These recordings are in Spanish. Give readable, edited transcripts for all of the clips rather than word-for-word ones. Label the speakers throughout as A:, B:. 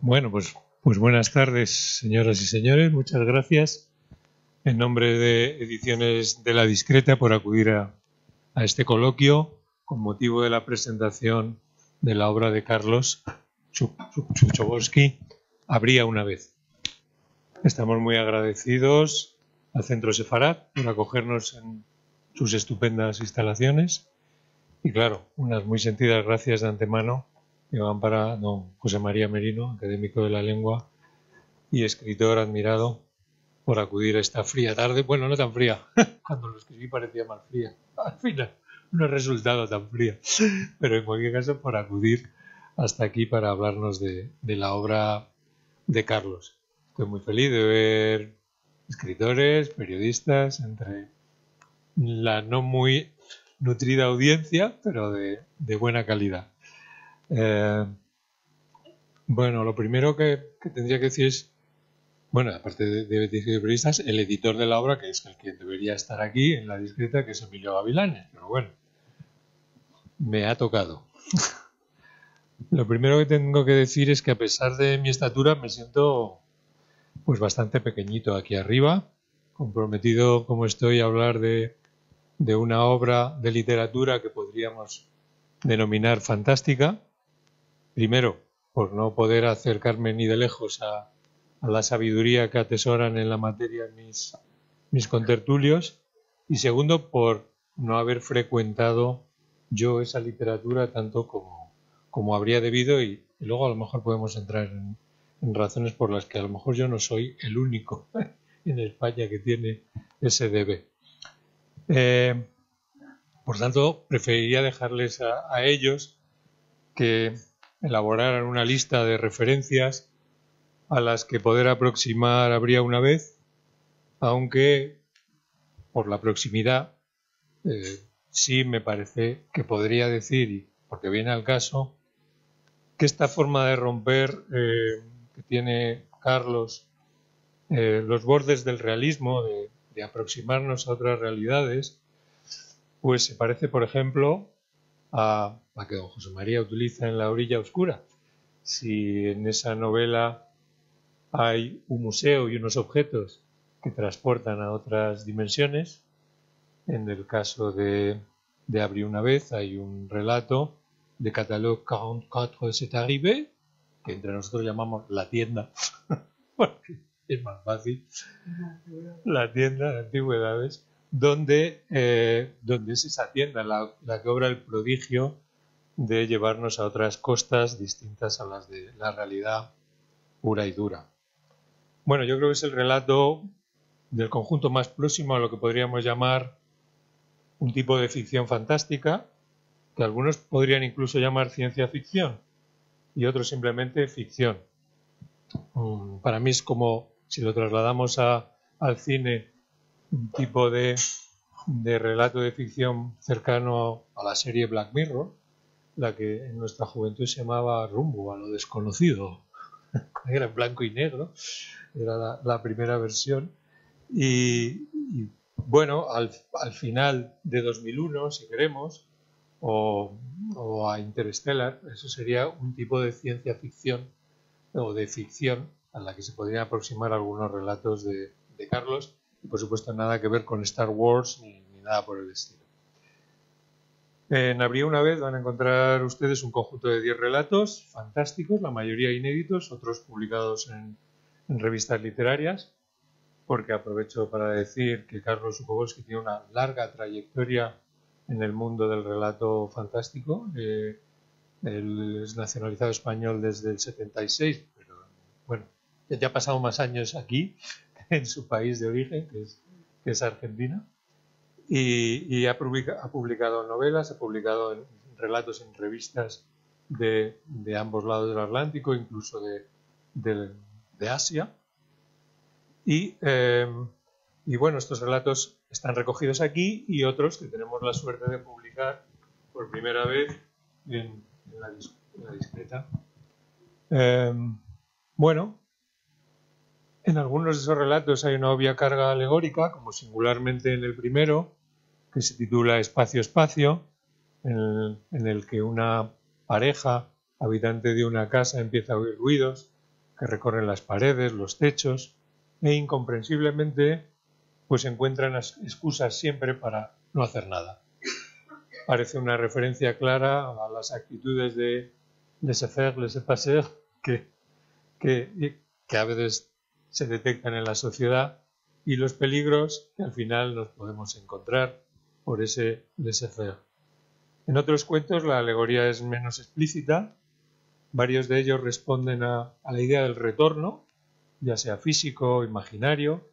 A: Bueno, pues buenas tardes, señoras y señores. Muchas gracias en nombre de Ediciones de La Discreta por acudir a este coloquio con motivo de la presentación de la obra de Carlos Chuchobolsky, Habría una vez. Estamos muy agradecidos al Centro Sefarad por acogernos en sus estupendas instalaciones y, claro, unas muy sentidas gracias de antemano que van para don José María Merino, académico de la lengua y escritor admirado, por acudir a esta fría tarde. Bueno, no tan fría, cuando lo escribí parecía más fría. Al final no ha resultado tan fría, pero en cualquier caso por acudir hasta aquí para hablarnos de la obra de Carlos. Estoy muy feliz de ver escritores, periodistas, entre la no muy nutrida audiencia, pero de buena calidad. Bueno, lo primero que tendría que decir es, bueno, aparte de periodistas, el editor de la obra, que es el que debería estar aquí en La Discreta, que es Emilio Gavilanes, pero bueno, me ha tocado. Lo primero que tengo que decir es que a pesar de mi estatura me siento pues bastante pequeñito aquí arriba, comprometido como estoy a hablar de una obra de literatura que podríamos denominar fantástica. Primero, por no poder acercarme ni de lejos a la sabiduría que atesoran en la materia mis contertulios. Y segundo, por no haber frecuentado yo esa literatura tanto como habría debido. Y luego a lo mejor podemos entrar en razones por las que a lo mejor yo no soy el único en España que tiene ese debe. Por tanto, preferiría dejarles a ellos que elaboraran una lista de referencias a las que poder aproximar Habría una vez, aunque por la proximidad sí me parece que podría decir, porque viene al caso, que esta forma de romper que tiene Carlos los bordes del realismo, de aproximarnos a otras realidades, pues se parece, por ejemplo, a la que don José María utiliza en La orilla oscura. Si en esa novela hay un museo y unos objetos que transportan a otras dimensiones, en el caso de Habría una vez hay un relato de Catalogue 44 c'est arrivé, que entre nosotros llamamos la tienda, porque es más fácil, la tienda de antigüedades, donde es esa tienda la que obra el prodigio de llevarnos a otras costas distintas a las de la realidad pura y dura. Bueno, yo creo que es el relato del conjunto más próximo a lo que podríamos llamar un tipo de ficción fantástica, que algunos podrían incluso llamar ciencia ficción y otros simplemente ficción. Para mí es como, si lo trasladamos al cine, un tipo de relato de ficción cercano a la serie Black Mirror, la que en nuestra juventud se llamaba Rumbo a lo desconocido. Era en blanco y negro, era la primera versión. Y bueno, al final de 2001, si queremos, o a Interstellar, eso sería un tipo de ciencia ficción o de ficción a la que se podrían aproximar algunos relatos de Carlos, y por supuesto nada que ver con Star Wars ni nada por el estilo. En Habría una vez van a encontrar ustedes un conjunto de 10 relatos fantásticos, la mayoría inéditos, otros publicados en revistas literarias, porque aprovecho para decir que Carlos Chuchobolsky tiene una larga trayectoria en el mundo del relato fantástico. Él es nacionalizado español desde el 76, pero bueno, ya ha pasado más años aquí en su país de origen, que es Argentina. Y ha publicado novelas, ha publicado relatos en revistas de ambos lados del Atlántico, incluso de Asia. Y bueno, estos relatos están recogidos aquí y otros que tenemos la suerte de publicar por primera vez en la Discreta. Bueno, en algunos de esos relatos hay una obvia carga alegórica, como singularmente en el primero, que se titula Espacio-Espacio, en el que una pareja habitante de una casa empieza a oír ruidos que recorren las paredes, los techos, e incomprensiblemente pues encuentran excusas siempre para no hacer nada. Parece una referencia clara a las actitudes de laissez-faire, laissez-passer que a veces se detectan en la sociedad y los peligros que al final nos podemos encontrar por ese laissez-faire. En otros cuentos la alegoría es menos explícita. Varios de ellos responden a la idea del retorno, ya sea físico o imaginario,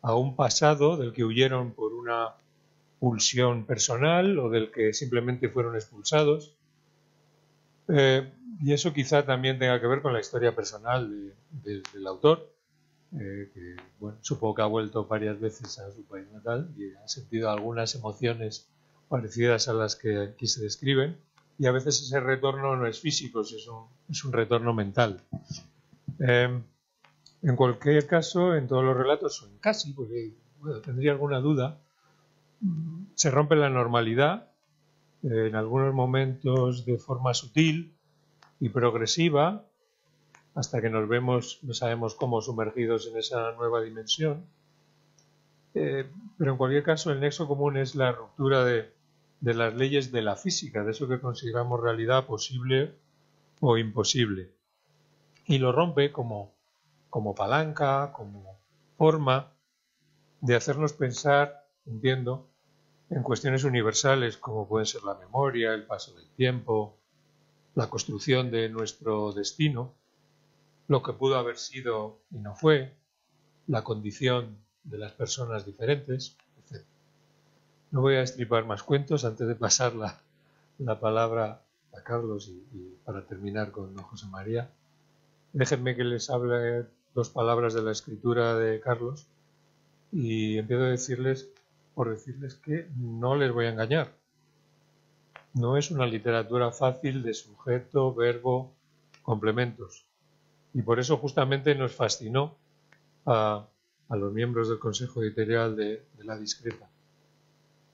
A: a un pasado del que huyeron por una pulsión personal o del que simplemente fueron expulsados. Y eso quizá también tenga que ver con la historia personal del autor, que bueno, supongo que ha vuelto varias veces a su país natal y ha sentido algunas emociones parecidas a las que aquí se describen, y a veces ese retorno no es físico, es un retorno mental. En cualquier caso, en todos los relatos, o en casi, porque bueno, tendría alguna duda, se rompe la normalidad, en algunos momentos de forma sutil y progresiva, hasta que nos vemos, no sabemos cómo, sumergidos en esa nueva dimensión. Pero en cualquier caso, el nexo común es la ruptura de las leyes de la física, de eso que consideramos realidad posible o imposible. Y lo rompe como palanca, como forma de hacernos pensar, entiendo, en cuestiones universales como pueden ser la memoria, el paso del tiempo, la construcción de nuestro destino, lo que pudo haber sido y no fue, la condición de las personas diferentes, etc. No voy a destripar más cuentos antes de pasar la palabra a Carlos y para terminar con don José María. Déjenme que les hable dos palabras de la escritura de Carlos y empiezo a decirles que no les voy a engañar. No es una literatura fácil de sujeto, verbo, complementos. Y por eso justamente nos fascinó a los miembros del Consejo Editorial de La Discreta.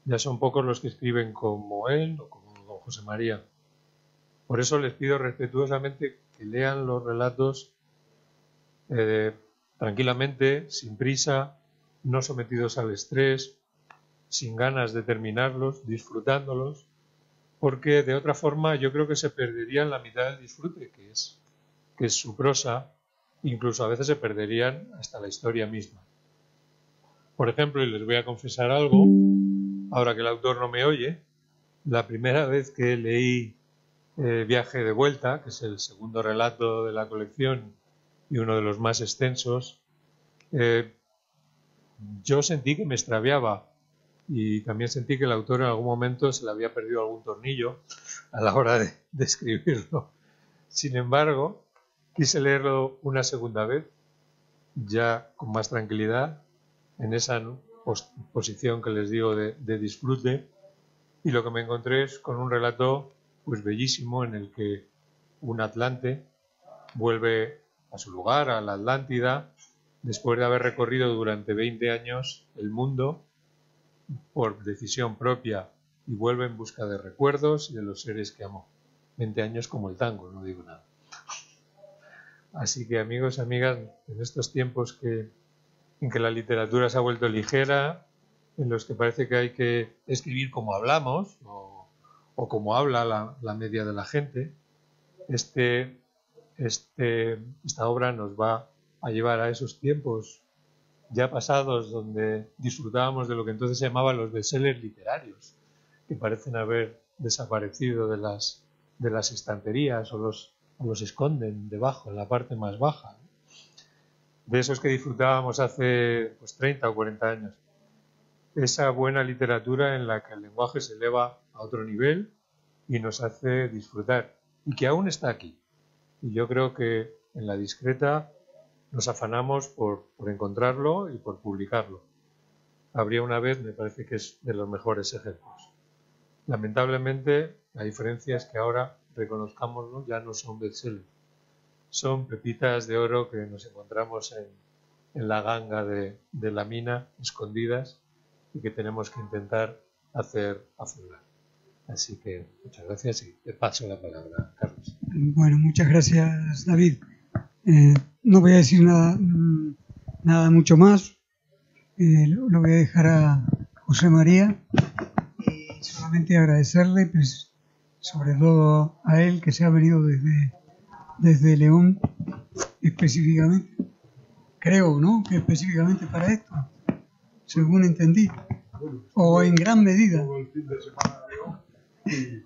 A: Ya son pocos los que escriben como él o como don José María. Por eso les pido respetuosamente que lean los relatos tranquilamente, sin prisa, no sometidos al estrés, sin ganas de terminarlos, disfrutándolos, porque de otra forma yo creo que se perderían la mitad del disfrute, que es su prosa. Incluso a veces se perderían hasta la historia misma. Por ejemplo, y les voy a confesar algo, ahora que el autor no me oye, la primera vez que leí Viaje de vuelta, que es el segundo relato de la colección y uno de los más extensos, yo sentí que me extraviaba y también sentí que el autor en algún momento se le había perdido algún tornillo a la hora de escribirlo. Sin embargo, quise leerlo una segunda vez, ya con más tranquilidad, en esa posición que les digo de disfrute, y lo que me encontré es con un relato pues bellísimo en el que un atlante vuelve a su lugar, a la Atlántida, después de haber recorrido durante 20 años el mundo por decisión propia, y vuelve en busca de recuerdos y de los seres que amó. 20 años como el tango, no digo nada. Así que amigos, amigas, en estos tiempos en que la literatura se ha vuelto ligera, en los que parece que hay que escribir como hablamos o como habla la media de la gente, esta obra nos va a llevar a esos tiempos ya pasados donde disfrutábamos de lo que entonces se llamaban los bestsellers literarios, que parecen haber desaparecido de las estanterías o los esconden debajo, en la parte más baja, de esos que disfrutábamos hace 30 o 40 años. Esa buena literatura en la que el lenguaje se eleva a otro nivel y nos hace disfrutar, y que aún está aquí. Y yo creo que en La Discreta nos afanamos por encontrarlo y por publicarlo. Habría una vez, me parece que es de los mejores ejemplos. Lamentablemente, la diferencia es que ahora, reconozcámoslo, ya no son bestsellers. Son pepitas de oro que nos encontramos en la ganga de la mina, escondidas, y que tenemos que intentar hacer aflorar. Así que muchas gracias y te paso la palabra, Carlos.
B: Bueno, muchas gracias, David. No voy a decir nada mucho más. Lo voy a dejar a José María y solamente agradecerle, pues, sobre todo a él que se ha venido desde León específicamente. Creo, ¿no?, que específicamente para esto, según entendí, o en gran medida.
C: Todo el fin de semana de León y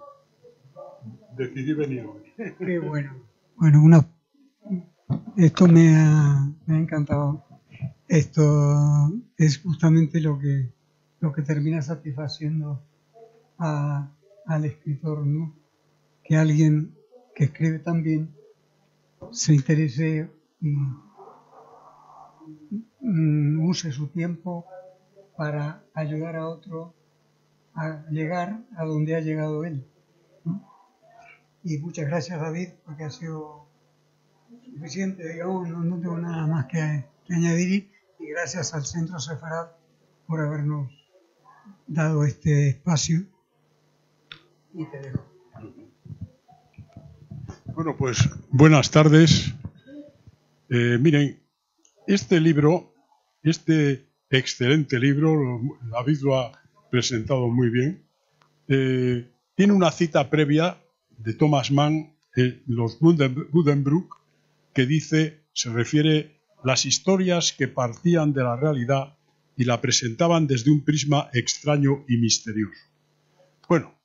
C: decidí venir hoy.
B: Qué bueno. Bueno, esto me ha encantado. Esto es justamente lo que termina satisfaciendo al escritor, ¿no? Que alguien que escribe tan bien se interese y use su tiempo para ayudar a otro a llegar a donde ha llegado él, ¿no? Y muchas gracias, David, porque ha sido suficiente, digamos, no tengo nada más que añadir, y gracias al Centro Sefarad por habernos dado este espacio. Y te dejo.
C: Bueno, pues buenas tardes. Miren, este libro, este excelente libro, David lo ha presentado muy bien, tiene una cita previa de Thomas Mann, los Buddenbrook, que dice, se refiere las historias que partían de la realidad y la presentaban desde un prisma extraño y misterioso. Bueno,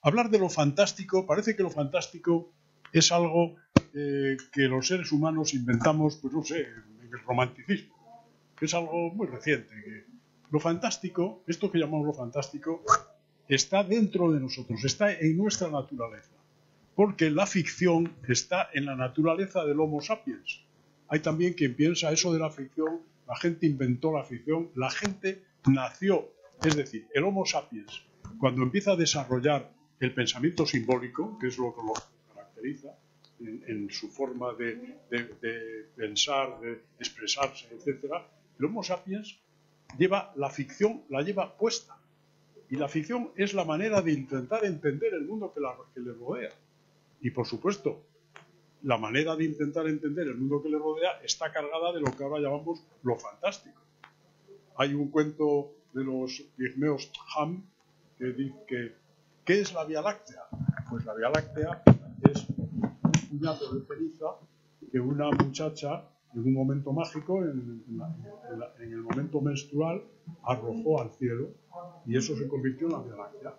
C: hablar de lo fantástico, parece que lo fantástico es algo que los seres humanos inventamos, pues no sé, en el romanticismo, que es algo muy reciente. Que lo fantástico, esto que llamamos lo fantástico, está dentro de nosotros, está en nuestra naturaleza, porque la ficción está en la naturaleza del Homo sapiens. Hay también quien piensa eso de la ficción, la gente inventó la ficción, la gente nació, es decir, el Homo sapiens, cuando empieza a desarrollar el pensamiento simbólico, que es lo que lo caracteriza en su forma de pensar, de expresarse, etc., el Homo sapiens lleva la ficción, la lleva puesta. Y la ficción es la manera de intentar entender el mundo que le rodea. Y, por supuesto, la manera de intentar entender el mundo que le rodea está cargada de lo que ahora llamamos lo fantástico. Hay un cuento de los pigmeos Ham que dice que ¿qué es la Vía Láctea? Pues la Vía Láctea es un puñado de ceniza que una muchacha, en un momento mágico, en el momento menstrual, arrojó al cielo, y eso se convirtió en la Vía Láctea.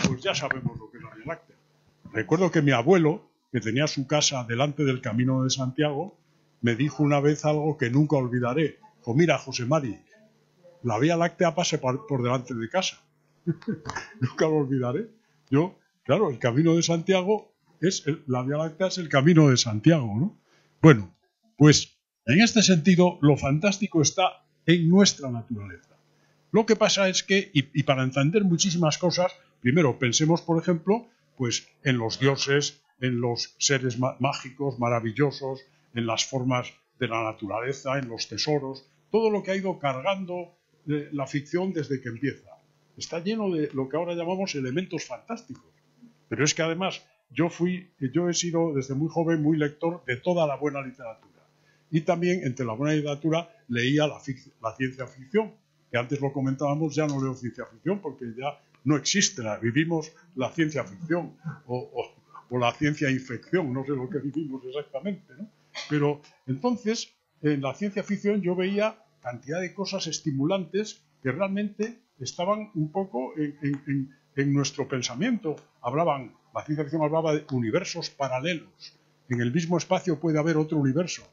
C: Pues ya sabemos lo que es la Vía Láctea. Recuerdo que mi abuelo, que tenía su casa delante del Camino de Santiago, me dijo una vez algo que nunca olvidaré. Dijo, mira, José Mari, la Vía Láctea pasa por delante de casa. Nunca lo olvidaré. Claro, el Camino de Santiago la Vía Láctea es el Camino de Santiago, ¿no? Bueno, pues en este sentido, lo fantástico está en nuestra naturaleza. Lo que pasa es que, y para entender muchísimas cosas, primero pensemos, por ejemplo, pues en los dioses, en los seres mágicos, maravillosos, en las formas de la naturaleza, en los tesoros, todo lo que ha ido cargando la ficción desde que empieza. Está lleno de lo que ahora llamamos elementos fantásticos. Pero es que además yo he sido desde muy joven muy lector de toda la buena literatura. Y también entre la buena literatura leía la ciencia ficción, que antes lo comentábamos, ya no leo ciencia ficción porque ya no existe, vivimos la ciencia ficción o la ciencia infección, no sé lo que vivimos exactamente, ¿no? Pero entonces en la ciencia ficción yo veía cantidad de cosas estimulantes que realmente estaban un poco en nuestro pensamiento. La ciencia ficción hablaba de universos paralelos. En el mismo espacio puede haber otro universo.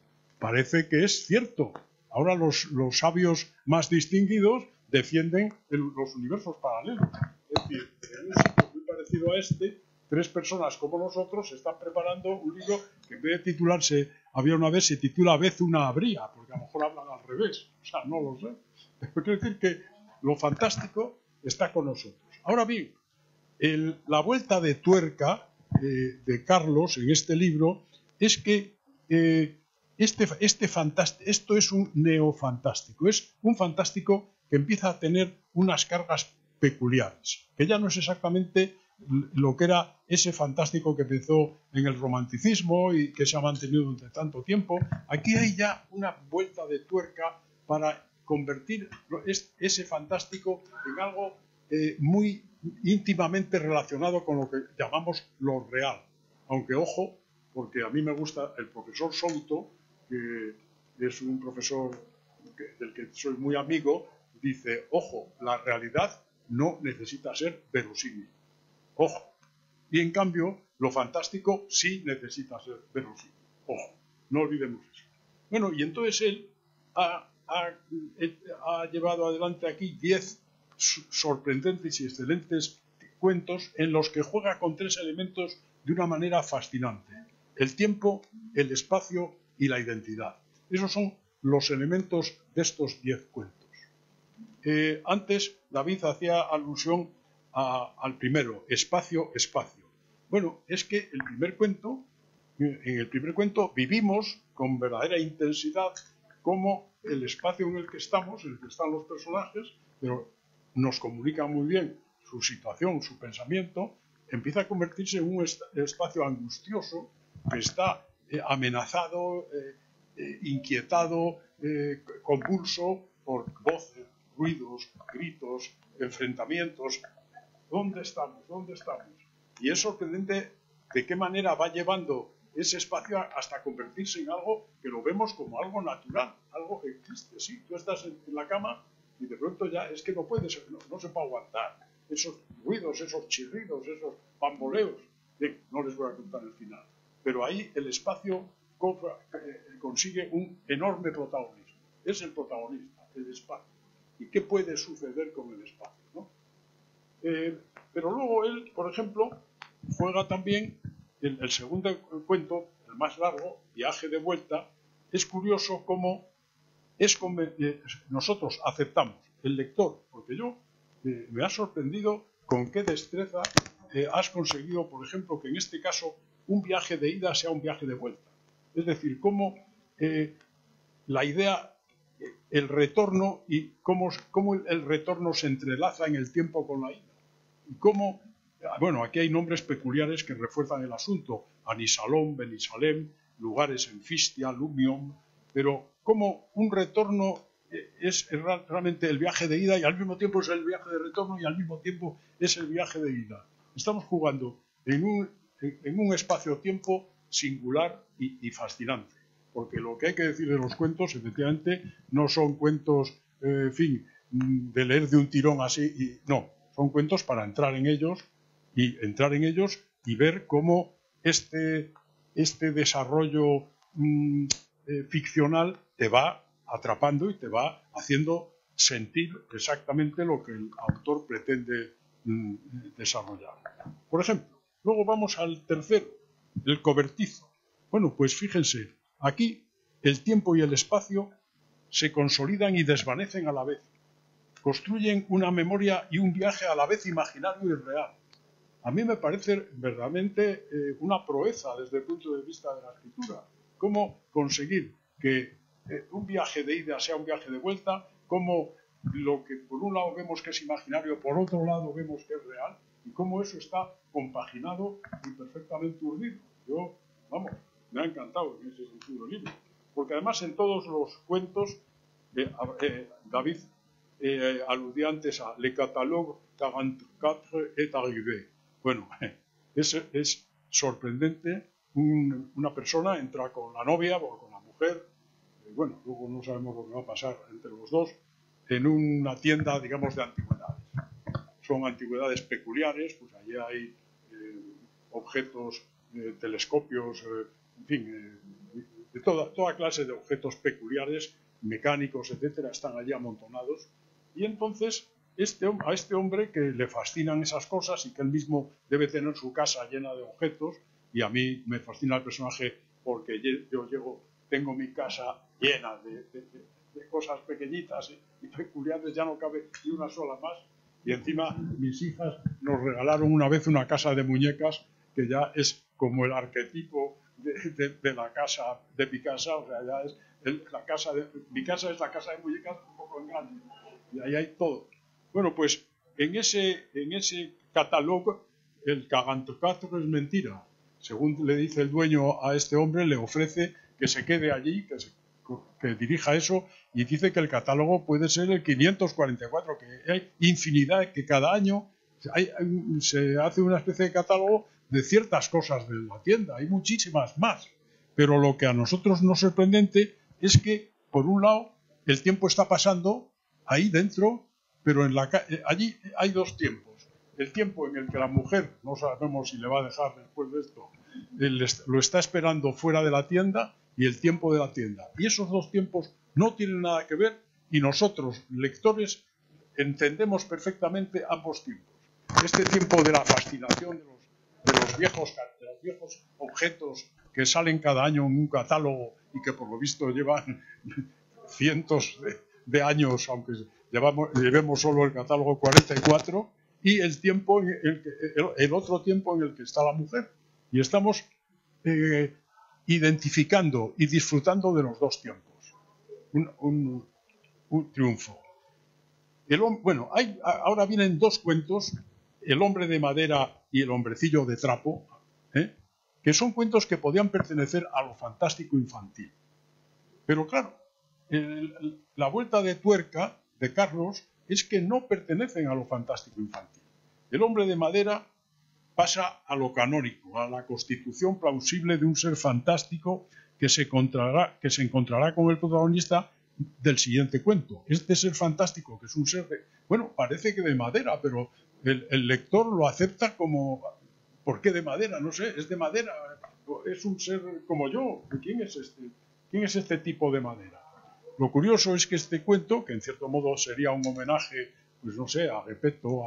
C: Parece que es cierto. Ahora los sabios más distinguidos defienden los universos paralelos. Es decir, en un sitio muy parecido a este, 3 personas como nosotros están preparando un libro que en vez de titularse, había una vez, se titula Vez una habría, porque a lo mejor hablan al revés. O sea, no lo sé. Pero quiero decir que lo fantástico está con nosotros. Ahora bien, la vuelta de tuerca de Carlos en este libro es que esto es un neofantástico, es un fantástico que empieza a tener unas cargas peculiares, que ya no es exactamente lo que era ese fantástico que empezó en el romanticismo y que se ha mantenido durante tanto tiempo. Aquí hay ya una vuelta de tuerca para convertir ese fantástico en algo muy íntimamente relacionado con lo que llamamos lo real. Aunque, ojo, porque a mí me gusta el profesor Souto, que es un profesor del que soy muy amigo, dice, ojo, la realidad no necesita ser verosímil. Ojo. Y en cambio, lo fantástico sí necesita ser verosímil. Ojo, no olvidemos eso. Bueno, y entonces él ha llevado adelante aquí 10 sorprendentes y excelentes cuentos en los que juega con 3 elementos de una manera fascinante: el tiempo, el espacio y la identidad. Esos son los elementos de estos 10 cuentos. Antes David hacía alusión al primero, espacio, espacio. Bueno, es que en el primer cuento vivimos con verdadera intensidad cómo el espacio en el que estamos, en el que están los personajes, pero nos comunica muy bien su situación, su pensamiento, empieza a convertirse en un espacio angustioso que está amenazado, inquietado, convulso por voces, ruidos, gritos, enfrentamientos. ¿Dónde estamos? ¿Dónde estamos? Y es sorprendente de qué manera va llevando ese espacio hasta convertirse en algo que lo vemos como algo natural, algo que existe. Sí, tú estás en la cama y de pronto ya es que no puedes, no se puede aguantar. Esos ruidos, esos chirridos, esos bamboleos. Bien, no les voy a contar el final. Pero ahí el espacio consigue un enorme protagonismo. Es el protagonista, el espacio. ¿Y qué puede suceder con el espacio, ¿no? Pero luego él, por ejemplo, juega también el segundo cuento, el más largo, Viaje de vuelta. Es curioso cómo nosotros aceptamos, el lector, porque yo me ha sorprendido con qué destreza has conseguido, por ejemplo, que en este caso un viaje de ida sea un viaje de vuelta. Es decir, cómo la idea, el retorno y cómo el retorno se entrelaza en el tiempo con la ida. Y cómo, bueno, aquí hay nombres peculiares que refuerzan el asunto: Anisalón, Benisalem, lugares en Fistia, Lumion, pero cómo un retorno es realmente el viaje de ida y al mismo tiempo es el viaje de retorno y al mismo tiempo es el viaje de ida. Estamos jugando en un espacio-tiempo singular y fascinante, porque lo que hay que decir de los cuentos, efectivamente, no son cuentos, en fin, de leer de un tirón así, y no, son cuentos para entrar en ellos y ver cómo este desarrollo ficcional te va atrapando y te va haciendo sentir exactamente lo que el autor pretende desarrollar. Por ejemplo, luego vamos al tercero, el cobertizo. Bueno, pues fíjense, aquí el tiempo y el espacio se consolidan y desvanecen a la vez. Construyen una memoria y un viaje a la vez imaginario y real. A mí me parece verdaderamente una proeza desde el punto de vista de la escritura. Cómo conseguir que un viaje de ida sea un viaje de vuelta, cómo lo que por un lado vemos que es imaginario, por otro lado vemos que es real, y cómo eso está compaginado y perfectamente urdido. Yo, vamos, me ha encantado en ese sentido el libro. Porque además en todos los cuentos, David aludía antes a Le Catalogue 44 est arrivé. Bueno, es sorprendente. Una persona entra con la novia o con la mujer, bueno, luego no sabemos lo que va a pasar entre los dos, en una tienda, digamos, de antigüedades. Son antigüedades peculiares, pues allí hay objetos, telescopios, en fin, de toda clase de objetos peculiares, mecánicos, etcétera, están allí amontonados. Y entonces a este hombre que le fascinan esas cosas y que él mismo debe tener su casa llena de objetos, y a mí me fascina el personaje porque yo tengo mi casa llena de cosas pequeñitas y peculiares, ya no cabe ni una sola más, y encima mis hijas nos regalaron una vez una casa de muñecas que ya es como el arquetipo de la casa de mi casa, o sea, ya es mi casa es la casa de muñecas un poco en grande, y ahí hay todo. Bueno, pues en ese catálogo el cagantocatro es mentira. Según le dice el dueño a este hombre, le ofrece que se quede allí, que dirija eso, y dice que el catálogo puede ser el 544, que hay infinidad, que cada año se hace una especie de catálogo de ciertas cosas de la tienda, hay muchísimas más. Pero lo que a nosotros nos sorprendente es que, por un lado, el tiempo está pasando ahí dentro, pero allí hay dos tiempos. El tiempo en el que la mujer, no sabemos si le va a dejar después de esto, lo está esperando fuera de la tienda, y el tiempo de la tienda. Y esos dos tiempos no tienen nada que ver, y nosotros, lectores, entendemos perfectamente ambos tiempos. Este tiempo de la fascinación de los viejos objetos que salen cada año en un catálogo y que por lo visto llevan cientos de años, aunque llevemos solo el catálogo 44, y el tiempo el otro tiempo en el que está la mujer. Y estamos identificando y disfrutando de los dos tiempos. Un triunfo. Bueno, ahora vienen dos cuentos, El hombre de madera y El hombrecillo de trapo, que son cuentos que podían pertenecer a lo fantástico infantil. Pero claro, la vuelta de tuerca de Carlos es que no pertenecen a lo fantástico infantil. El hombre de madera pasa a lo canónico, a la constitución plausible de un ser fantástico que se encontrará con el protagonista del siguiente cuento. Este ser fantástico, que es un ser parece que de madera, pero el lector lo acepta como, ¿por qué de madera? No sé, es de madera, es un ser como yo. ¿Quién es este? ¿Quién es este tipo de madera? Lo curioso es que este cuento, que en cierto modo sería un homenaje, pues no sé, a Repetto,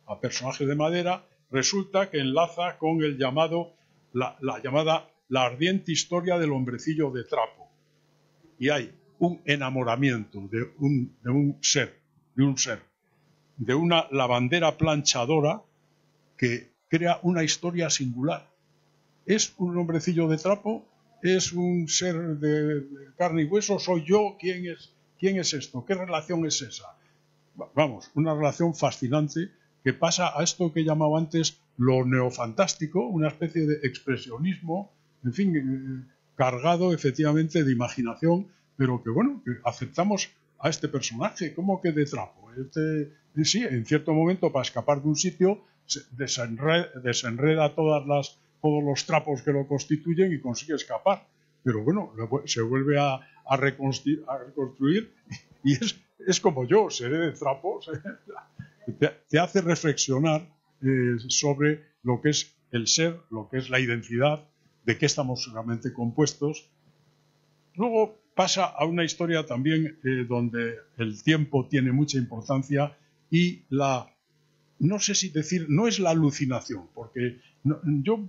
C: a personajes de madera, resulta que enlaza con la llamada La ardiente historia del hombrecillo de trapo. Y hay un enamoramiento de un ser, de una lavandera planchadora que crea una historia singular. ¿Es un hombrecillo de trapo? ¿Es un ser de carne y hueso? ¿Soy yo? ¿Quién es esto? ¿Qué relación es esa? Vamos, una relación fascinante que pasa a esto que llamaba antes lo neofantástico, una especie de expresionismo, en fin, cargado efectivamente de imaginación, pero que que aceptamos a este personaje, como que de trapo. Sí, en cierto momento, para escapar de un sitio, desenreda todos los trapos que lo constituyen y consigue escapar. Pero se vuelve a reconstruir y es como yo, seré de trapos. Te hace reflexionar sobre lo que es el ser, lo que es la identidad, de qué estamos realmente compuestos. Luego pasa a una historia también donde el tiempo tiene mucha importancia y no sé si decir, no es la alucinación, porque yo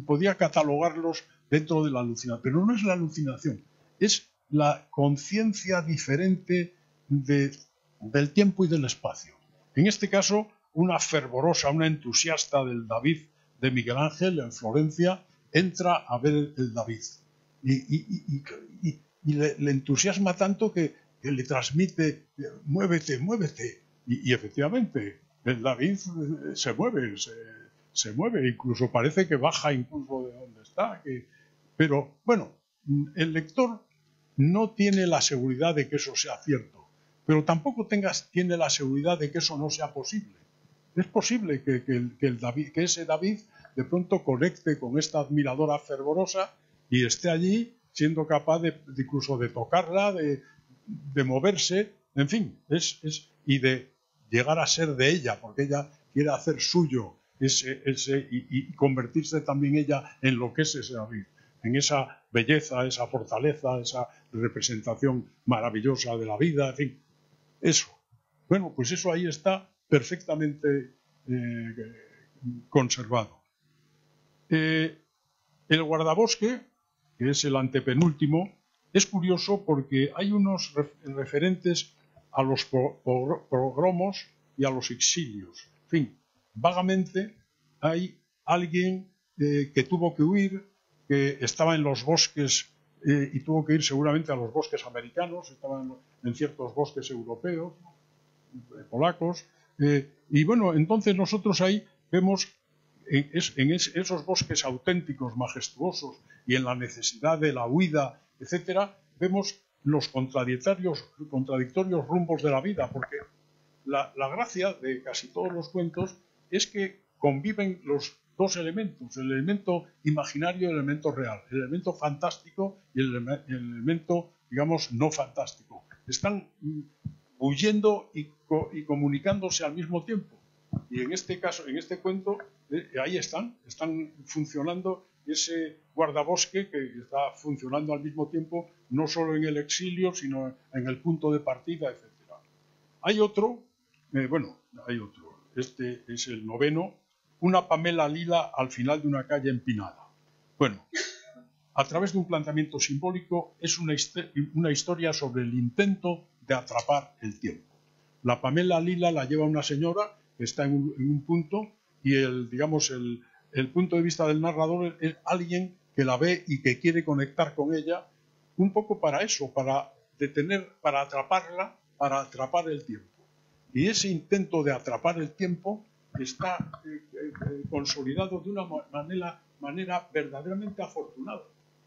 C: podía catalogarlos dentro de la alucinación, pero no es la alucinación, es la conciencia diferente del tiempo y del espacio. En este caso, una fervorosa, una entusiasta del David de Miguel Ángel en Florencia entra a ver el David y le entusiasma tanto que le transmite, muévete, muévete. Y efectivamente, el David se mueve, incluso parece que baja incluso de donde está. Pero el lector no tiene la seguridad de que eso sea cierto, pero tampoco tiene la seguridad de que eso no sea posible. Es posible que ese David de pronto conecte con esta admiradora fervorosa y esté allí siendo capaz incluso de tocarla, de moverse, en fin, y de llegar a ser de ella, porque ella quiere hacer suyo y convertirse también ella en lo que es ese David, en esa belleza, esa fortaleza, esa representación maravillosa de la vida, en fin, eso. Pues eso ahí está perfectamente conservado. El guardabosque, que es el antepenúltimo, es curioso porque hay unos referentes a los pogromos y a los exilios. En fin, vagamente hay alguien que tuvo que huir, que estaba en los bosques y tuvo que ir seguramente a los bosques americanos, estaba en ciertos bosques europeos, polacos, y entonces nosotros ahí vemos esos bosques auténticos, majestuosos, y en la necesidad de la huida, etcétera, vemos los contradictorios rumbos de la vida, porque la gracia de casi todos los cuentos es que conviven los dos elementos, el elemento imaginario y el elemento real, el elemento fantástico y el elemento, digamos, no fantástico. Están huyendo y comunicándose al mismo tiempo. Y en este caso, en este cuento, ahí están funcionando ese guardabosque que está funcionando al mismo tiempo, no solo en el exilio, sino en el punto de partida, etc. Hay otro, este es el noveno, una Pamela lila al final de una calle empinada. Bueno, a través de un planteamiento simbólico es una historia sobre el intento de atrapar el tiempo. La Pamela lila la lleva una señora que está en un punto y el punto de vista del narrador es alguien que la ve y que quiere conectar con ella, un poco para eso, para atraparla, para atrapar el tiempo. Y ese intento de atrapar el tiempo está consolidado de una manera verdaderamente afortunada.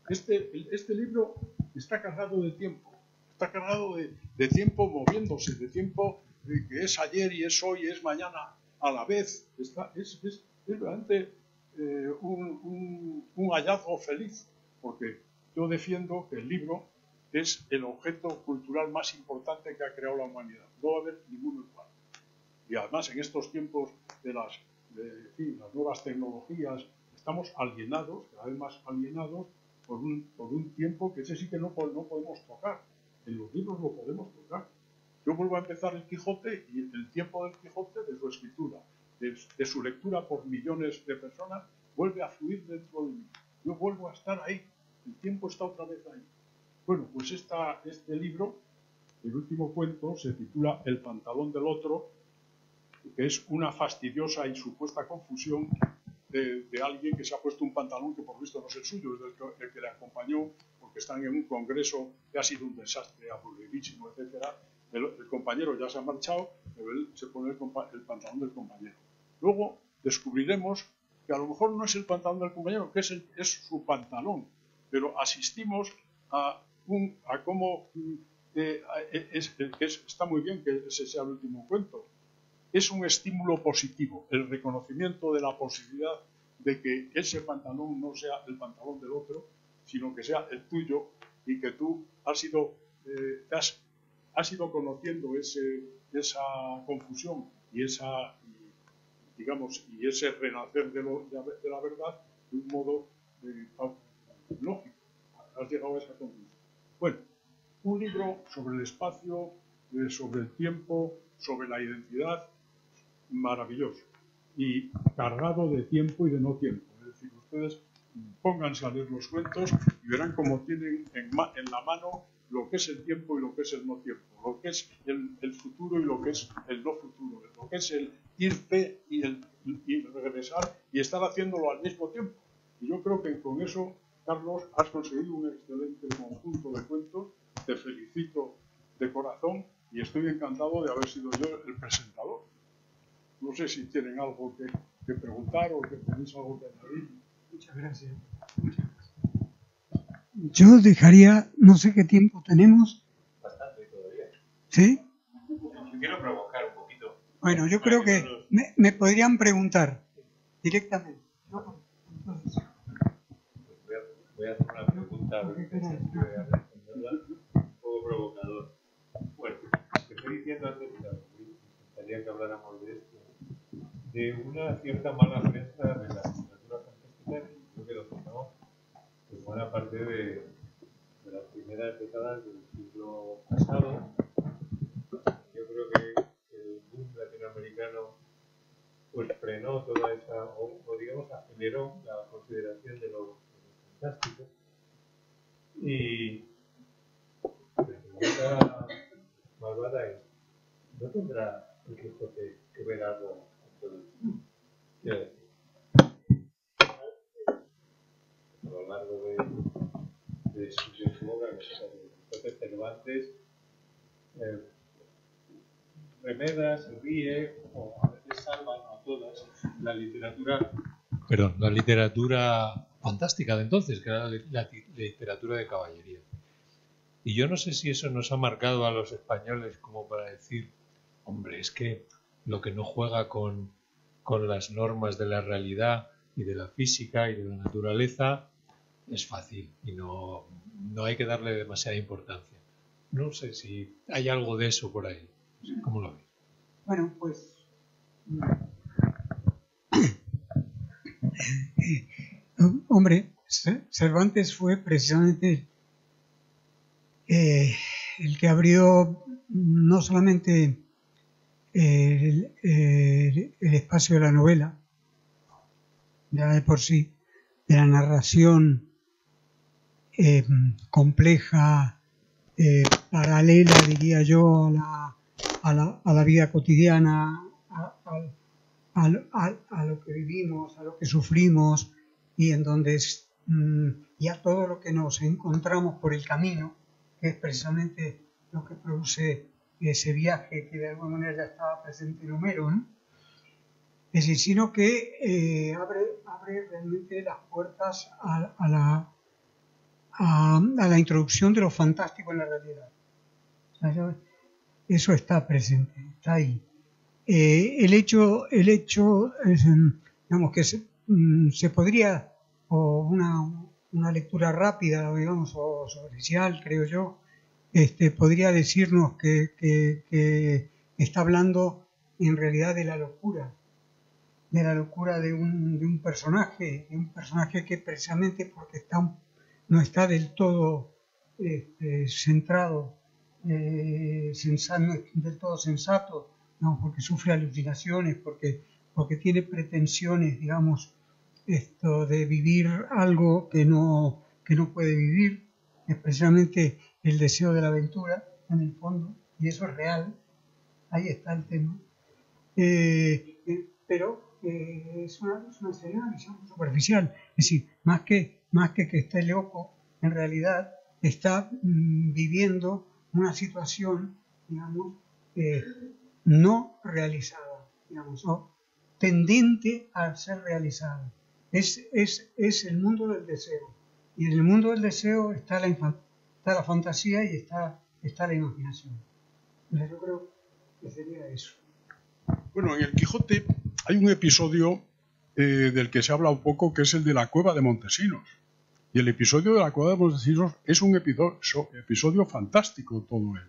C: Este libro está cargado de tiempo, está cargado de tiempo moviéndose, de tiempo que es ayer y es hoy y es mañana a la vez. Es realmente un hallazgo feliz, porque yo defiendo que el libro es el objeto cultural más importante que ha creado la humanidad. No va a haber ninguno igual. Y además en estos tiempos de las nuevas tecnologías estamos alienados, cada vez más alienados por un tiempo que ese sí que no podemos tocar. En los libros lo podemos tocar. Yo vuelvo a empezar el Quijote y el tiempo del Quijote, de su escritura, de su lectura por millones de personas, vuelve a fluir dentro de mí. Yo vuelvo a estar ahí. El tiempo está otra vez ahí. Bueno, pues este libro, el último cuento, se titula El pantalón del otro, que es una fastidiosa y supuesta confusión de alguien que se ha puesto un pantalón que por visto no es el suyo, es el que le acompañó, porque están en un congreso que ha sido un desastre aburridísimo, etcétera. El compañero ya se ha marchado, pero él se pone el pantalón del compañero. Luego descubriremos que a lo mejor no es el pantalón del compañero, que es su pantalón, pero asistimos a cómo está muy bien que ese sea el último cuento. Es un estímulo positivo, el reconocimiento de la posibilidad de que ese pantalón no sea el pantalón del otro, sino que sea el tuyo y que tú has ido conociendo esa confusión y ese renacer de la verdad de un modo lógico. Has llegado a esa conclusión. Bueno, un libro sobre el espacio, sobre el tiempo, sobre la identidad, maravilloso y cargado de tiempo y de no tiempo. Es decir, ustedes pónganse a leer los cuentos y verán cómo tienen en la mano lo que es el tiempo y lo que es el no tiempo, lo que es el futuro y lo que es el no futuro, lo que es el irte y regresar y estar haciéndolo al mismo tiempo. Y yo creo que con eso, Carlos, has conseguido un excelente conjunto de cuentos. Te felicito de corazón y estoy encantado de haber sido yo el presentador. No sé si tienen algo que preguntar o que tenéis algo que añadir.
B: Muchas gracias. Yo dejaría, no sé qué tiempo tenemos.
D: Bastante todavía.
B: ¿Sí?
D: Yo quiero provocar un poquito.
B: Bueno, yo creo que me podrían preguntar directamente. ¿No? Entonces,
D: Voy a hacer una pregunta un poco provocador. Bueno, te estoy diciendo antes, me gustaría que habláramos de esto, de una cierta mala prensa de la literatura fantástica, y creo que lo tenemos en buena parte de las primeras décadas del siglo pasado. Yo creo que el boom latinoamericano pues frenó toda esa, o digamos aceleró la consideración de lo fantástico. Y la pregunta malvada es, ¿no tendrá el Quijote que ver algo con todo esto? Quiero decir, a lo largo de su obra, que es el Quijote Cervantes, remeda, se ríe, o a veces
A: salva, no a todas, la literatura fantástica de entonces, que era la literatura de caballería. Y yo no sé si eso nos ha marcado a los españoles como para decir, hombre, es que lo que no juega con las normas de la realidad y de la física y de la naturaleza es fácil y no hay que darle demasiada importancia. No sé si hay algo de eso por ahí. ¿Cómo lo ves?
B: Bueno, pues hombre, Cervantes fue precisamente el que abrió no solamente el espacio de la novela, ya de por sí, de la narración compleja, paralela, diría yo, a la vida cotidiana, a lo que vivimos, a lo que sufrimos, y en donde y a todo lo que nos encontramos por el camino, que es precisamente lo que produce ese viaje que de alguna manera ya estaba presente en Homero, ¿no? Es decir, sino que abre realmente las puertas a la introducción de lo fantástico en la realidad. O sea, eso está presente, está ahí. El hecho es, digamos, que se podría, o una lectura rápida, digamos, o superficial, creo yo, podría decirnos que está hablando en realidad de la locura de un personaje que precisamente porque no está del todo centrado, del todo sensato, no, porque sufre alucinaciones, porque tiene pretensiones, digamos, de vivir algo que no puede vivir, es precisamente el deseo de la aventura, en el fondo, y eso es real, ahí está el tema. Pero es una visión superficial, es decir, más que esté loco, en realidad está viviendo una situación, digamos, no realizada, digamos, o tendente a ser realizada. Es el mundo del deseo, y en el mundo del deseo está la fantasía y está la imaginación. Entonces yo creo que sería eso.
C: Bueno, en el Quijote hay un episodio del que se habla un poco, que es el de la cueva de Montesinos. Y el episodio de la cueva de Montesinos es un episodio fantástico todo él.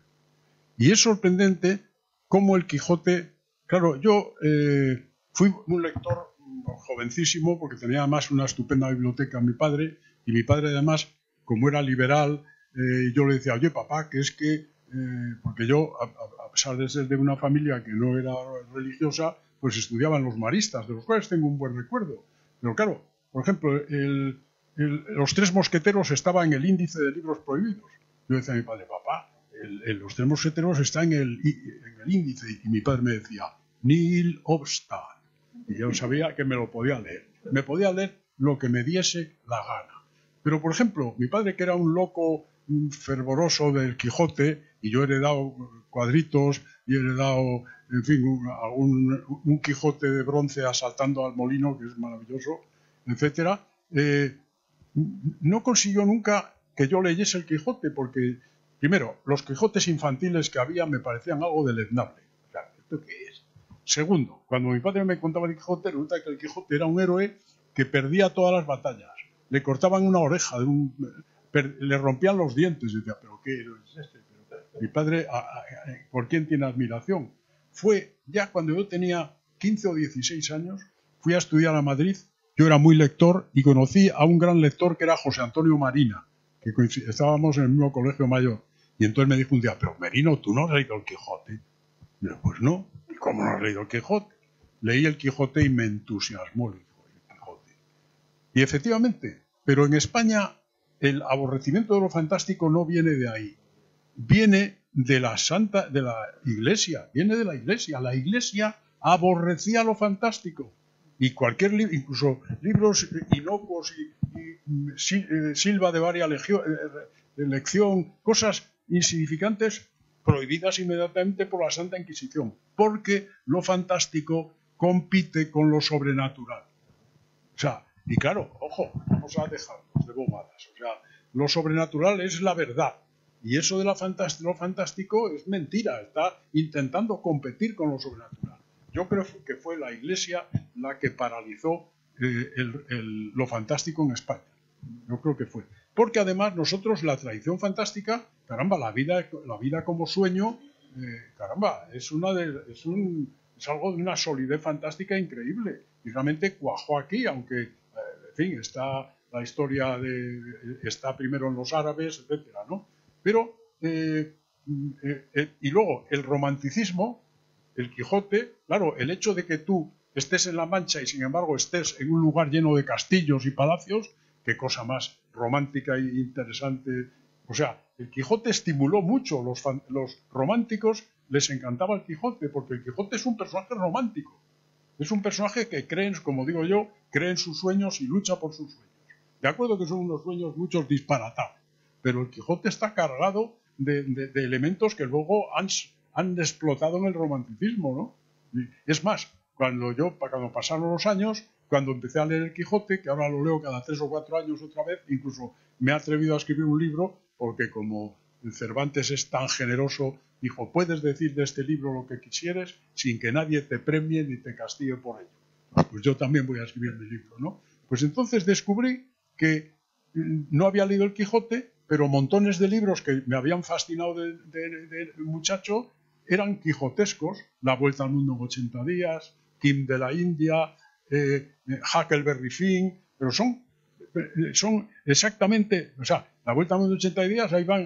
C: Y es sorprendente cómo el Quijote... Claro, yo fui un lector jovencísimo porque tenía además una estupenda biblioteca mi padre, y mi padre además, como era liberal, yo le decía, oye papá, que es que... porque yo, a pesar de ser de una familia que no era religiosa, pues estudiaban los maristas, de los cuales tengo un buen recuerdo. Pero claro, por ejemplo, los Tres Mosqueteros estaba en el índice de libros prohibidos. Yo decía a mi padre, papá, los Tres Mosqueteros están en el índice. Y mi padre me decía, nil obstat. Y yo sabía que me lo podía leer. Me podía leer lo que me diese la gana. Pero, por ejemplo, mi padre, que era un loco fervoroso del Quijote, y yo he heredado cuadritos y he heredado, en fin, un Quijote de bronce asaltando al molino, que es maravilloso, etcétera, no consiguió nunca que yo leyese el Quijote, porque, primero, los Quijotes infantiles que había me parecían algo deleznable. O sea, ¿esto qué es? Segundo, cuando mi padre me contaba el Quijote, resulta que el Quijote era un héroe que perdía todas las batallas. Le cortaban una oreja, le rompían los dientes. Y decía, ¿pero qué héroe es este? Mi padre, ¿por quién tiene admiración? Fue ya cuando yo tenía 15 o 16 años, fui a estudiar a Madrid. Yo era muy lector y conocí a un gran lector que era José Antonio Marina, que estábamos en el mismo colegio mayor. Y entonces me dijo un día, pero Merino, ¿tú no has leído el Quijote? Y yo, pues no. ¿Y cómo no has leído el Quijote? Leí el Quijote y me entusiasmó el Quijote. Y efectivamente, pero en España el aborrecimiento de lo fantástico no viene de ahí. Viene de la Iglesia, viene de la Iglesia. La Iglesia aborrecía lo fantástico. Y cualquier libro, incluso libros inocuos y silva de varia lección, cosas insignificantes, prohibidas inmediatamente por la Santa Inquisición. Porque lo fantástico compite con lo sobrenatural. O sea, y claro, ojo, vamos a dejarnos de bobadas. O sea, lo sobrenatural es la verdad. Y eso de lo fantástico es mentira. Está intentando competir con lo sobrenatural. Yo creo que fue la Iglesia la que paralizó lo fantástico en España. Yo creo que fue. Porque además nosotros la tradición fantástica, caramba, la vida como sueño, caramba, es algo de una solidez fantástica increíble. Y realmente cuajó aquí, aunque, en fin, está la historia está primero en los árabes, etcétera, ¿no? Pero, y luego el romanticismo, el Quijote, claro, el hecho de que tú estés en La Mancha y sin embargo estés en un lugar lleno de castillos y palacios, qué cosa más romántica e interesante. O sea, el Quijote estimuló mucho. Los románticos les encantaba el Quijote, porque el Quijote es un personaje romántico. Es un personaje que cree, como digo yo, cree en sus sueños y lucha por sus sueños. De acuerdo que son unos sueños muchos disparatados, pero el Quijote está cargado de elementos que luego han explotado en el romanticismo, ¿no? Es más, cuando pasaron los años, cuando empecé a leer el Quijote, que ahora lo leo cada 3 o 4 años otra vez, incluso me he atrevido a escribir un libro, porque como Cervantes es tan generoso, dijo, puedes decir de este libro lo que quisieres sin que nadie te premie ni te castigue por ello. Pues yo también voy a escribir mi libro, ¿no? Pues entonces descubrí que no había leído el Quijote, pero montones de libros que me habían fascinado de muchacho eran quijotescos. La Vuelta al Mundo en 80 días, Kim de la India, Huckleberry Finn, pero son exactamente, o sea, La Vuelta al Mundo en 80 días, ahí va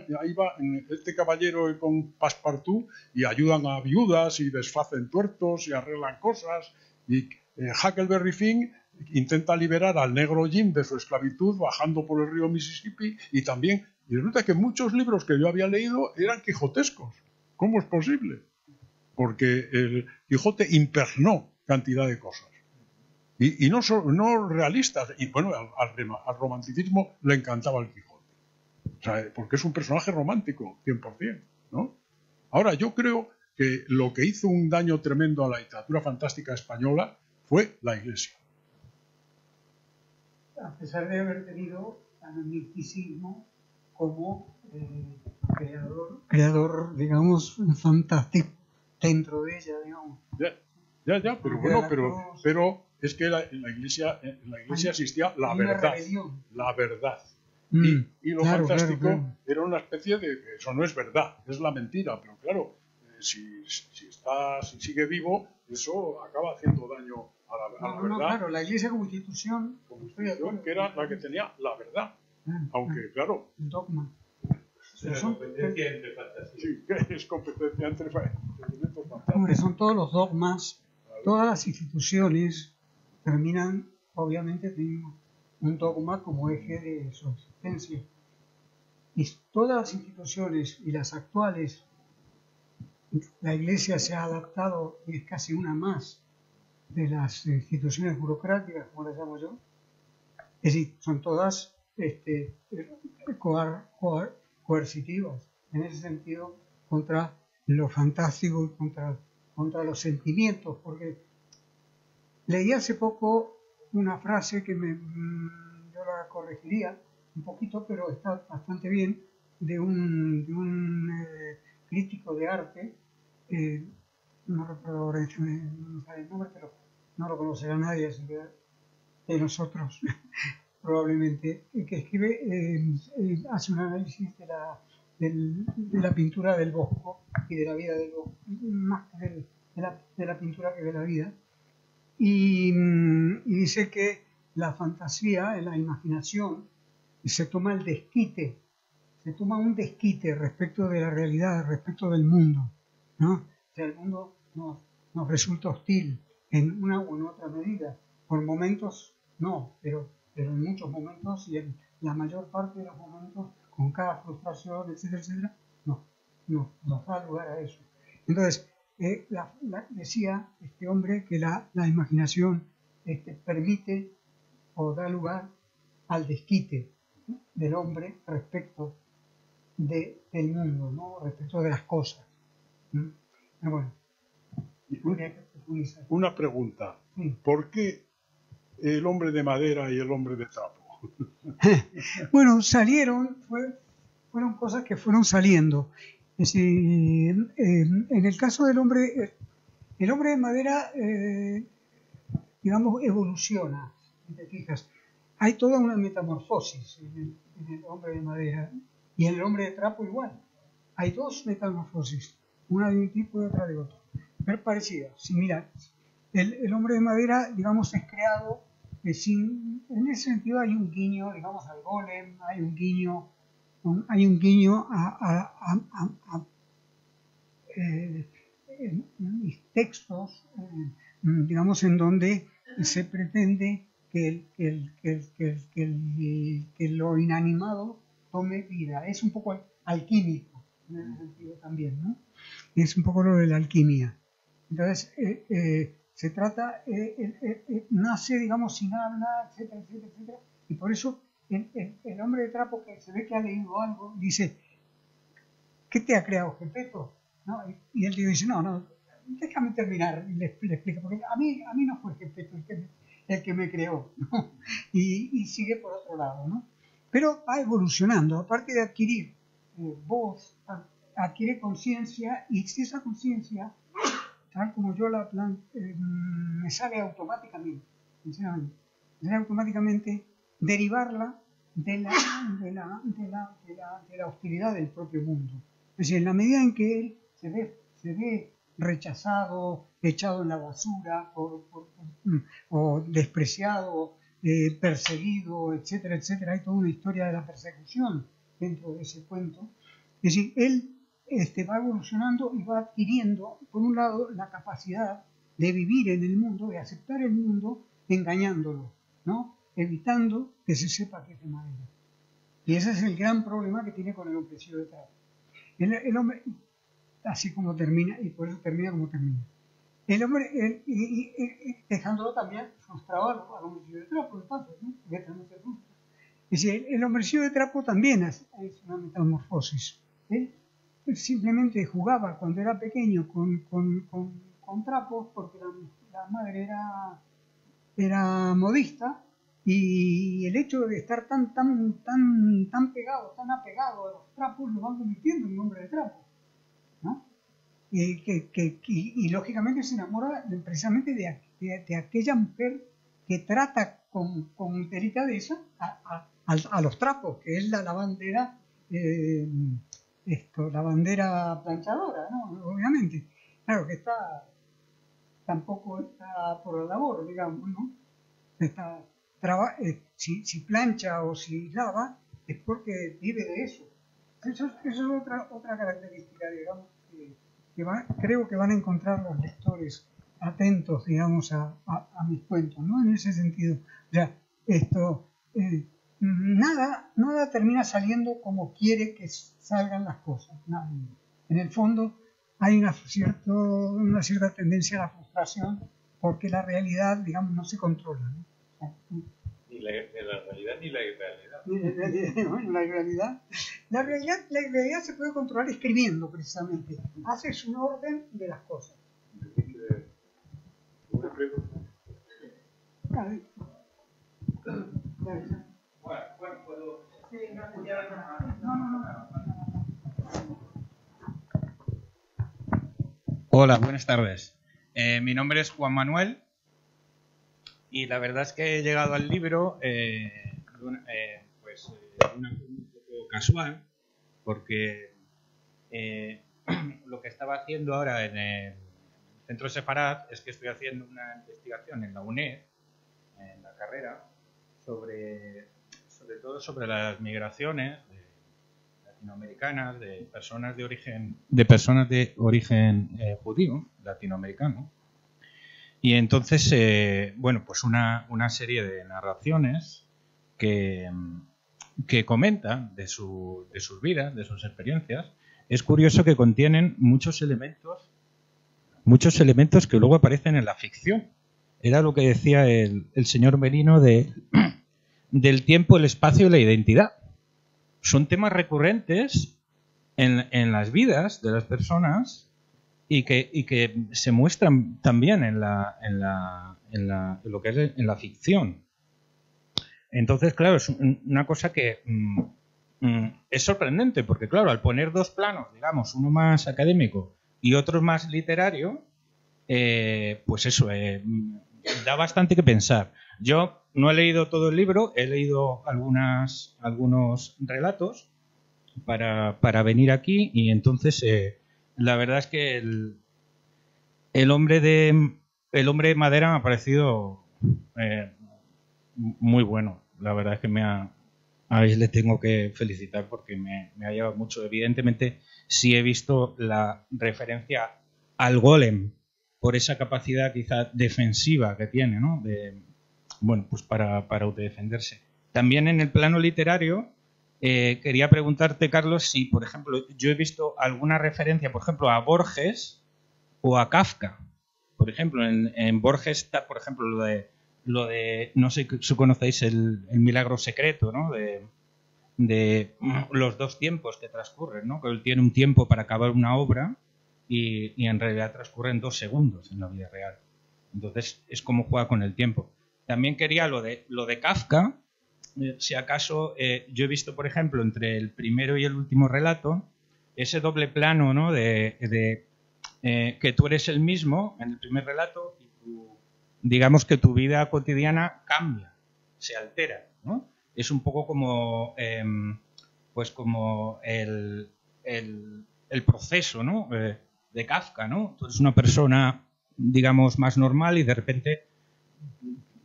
C: este caballero con Passepartout y ayudan a viudas y desfacen tuertos y arreglan cosas, y Huckleberry Finn intenta liberar al negro Jim de su esclavitud bajando por el río Mississippi, y resulta que muchos libros que yo había leído eran quijotescos. ¿Cómo es posible? Porque el Quijote impregnó cantidad de cosas. Y no realistas. Y bueno, al romanticismo le encantaba el Quijote. O sea, porque es un personaje romántico, 100%, ¿no? Ahora, yo creo que lo que hizo un daño tremendo a la literatura fantástica española fue la Iglesia.
B: A pesar de haber tenido al misticismo como creador, digamos, fantástico dentro de ella, digamos.
C: Ya, pero bueno, pero es que en la Iglesia existía la verdad. La verdad. Y lo fantástico era una especie de... Eso no es verdad, es la mentira. Pero claro, si sigue vivo, eso acaba haciendo daño a la verdad.
B: Claro, la Iglesia como institución...
C: que era la que tenía la verdad. Aunque, claro...
B: El dogma.
D: Es competencia entre fantasías.
C: Sí, es competencia entre elementos fantásticos.
B: Hombre, son todos los dogmas, todas las instituciones terminan, obviamente, teniendo un dogma como eje de su existencia. Y todas las instituciones y las actuales, la Iglesia se ha adaptado y es casi una más de las instituciones burocráticas, como las llamo yo. Es decir, son todas coercitivas, en ese sentido, contra lo fantástico y contra los sentimientos, porque leí hace poco una frase que yo la corregiría un poquito, pero está bastante bien, de un crítico de arte, no recuerdo ahora el nombre, pero no lo conocerá nadie, así que de nosotros probablemente, que escribe, hace un análisis de la pintura del Bosco y de la vida del Bosco, más que de la pintura que de la vida, y dice que la fantasía, la imaginación, se toma un desquite respecto de la realidad, respecto del mundo, ¿no? O sea, el mundo nos resulta hostil en una u en otra medida, por momentos no, pero en muchos momentos y en la mayor parte de los momentos, con cada frustración, etcétera, etcétera, nos da lugar a eso. Entonces, decía este hombre que la imaginación permite o da lugar al desquite del hombre respecto del mundo, ¿no? Respecto de las cosas. Bueno, profundizar.
C: Una pregunta.
B: Sí.
C: ¿Por qué el hombre de madera y el hombre de trapo?
B: Bueno, fueron cosas que fueron saliendo. Es decir, en el caso del hombre, el hombre de madera, digamos, evoluciona, si te fijas. Hay toda una metamorfosis en el hombre de madera y en el hombre de trapo igual. Hay dos metamorfosis, una de un tipo y otra de otro, pero parecidas, similares. El hombre de madera, digamos, es creado en ese sentido hay un guiño, digamos, al golem, hay un guiño a textos, digamos, en donde se pretende que lo inanimado tome vida. Es un poco alquímico, en ese sentido también, ¿no? Es un poco lo de la alquimia. Entonces, se trata, nace, digamos, sin habla, etcétera, etcétera, etcétera, y por eso el hombre de trapo, que se ve que ha leído algo, dice: ¿qué te ha creado, Gepetto? ¿No? Y él dice: no, déjame terminar, y le explica, porque a mí no fue Gepetto el que me creó, ¿no? Y sigue por otro lado, ¿no? Pero va evolucionando, aparte de adquirir voz, adquiere conciencia, y si esa conciencia, tal como yo la me sale automáticamente, sinceramente, me sale automáticamente derivarla de la hostilidad del propio mundo. Es decir, en la medida en que él se ve rechazado, echado en la basura, o despreciado, perseguido, etcétera, etcétera, hay toda una historia de la persecución dentro de ese cuento. Es decir, él va evolucionando y va adquiriendo, por un lado, la capacidad de vivir en el mundo, de aceptar el mundo, engañándolo, ¿no? Evitando que se sepa que es de madera. Y ese es el gran problema que tiene con el hombre de trapo. El hombre, así como termina, y por eso termina como termina. El hombre, dejándolo también frustrado al hombre de trapo, de paso, ¿no? Es decir, el hombre de trapo también es una metamorfosis. Él simplemente jugaba cuando era pequeño con trapos, porque la madre era modista, y el hecho de estar tan apegado a los trapos, lo van convirtiendo en un hombre de trapo, ¿no? Y lógicamente se enamora precisamente de aquella mujer que trata con delicadeza a los trapos, que es la lavandera, la bandera planchadora, ¿no? Obviamente. Claro que tampoco está por la labor, digamos, ¿no? Si plancha o si lava, es porque vive de eso. Eso es otra característica, digamos, creo que van a encontrar los lectores atentos, digamos, a mis cuentos, ¿no? En ese sentido. O sea, nada termina saliendo como quiere que salgan las cosas. Nada. En el fondo hay una cierta tendencia a la frustración, porque la realidad, digamos, no se controla, ¿no?
D: Ni la realidad ni la irrealidad.
B: Bueno, la realidad se puede controlar escribiendo, precisamente. Haces un orden de las cosas.
D: Una pregunta.
E: Hola, buenas tardes. Mi nombre es Juan Manuel y la verdad es que he llegado al libro de una forma un poco casual, porque lo que estaba haciendo ahora en el Centro Sefarad es que estoy haciendo una investigación en la UNED, en la carrera, sobre todo sobre las migraciones latinoamericanas de personas de origen judío latinoamericano. Y entonces, pues una serie de narraciones que comentan de sus vidas, de sus experiencias. Es curioso que contienen muchos elementos que luego aparecen en la ficción. Era lo que decía el señor Merino del tiempo, el espacio y la identidad. Son temas recurrentes en las vidas de las personas que se muestran también en lo que es en la ficción. Entonces, claro, es una cosa que es sorprendente, porque claro, al poner dos planos, digamos, uno más académico y otro más literario, pues eso, da bastante que pensar. Yo no he leído todo el libro, he leído algunos relatos para venir aquí, y entonces la verdad es que el hombre de madera me ha parecido muy bueno. La verdad es que a él le tengo que felicitar porque me ha llevado mucho. Evidentemente sí he visto la referencia al golem por esa capacidad quizá defensiva que tiene, ¿no? Pues para autodefenderse. También en el plano literario quería preguntarte, Carlos, si, por ejemplo, yo he visto alguna referencia, por ejemplo, a Borges o a Kafka. Por ejemplo, en Borges está, por ejemplo, lo de no sé si conocéis el milagro secreto, ¿no? De los dos tiempos que transcurren, ¿no? Que él tiene un tiempo para acabar una obra y en realidad transcurren 2 segundos en la vida real. Entonces es como juega con el tiempo. También quería lo de Kafka. Si acaso yo he visto, por ejemplo, entre el primero y el último relato, ese doble plano, ¿no? Que tú eres el mismo en el primer relato y digamos que tu vida cotidiana cambia, se altera, ¿no? Es un poco como pues como el proceso, ¿no? De Kafka, ¿no? Tú eres una persona, digamos, más normal y de repente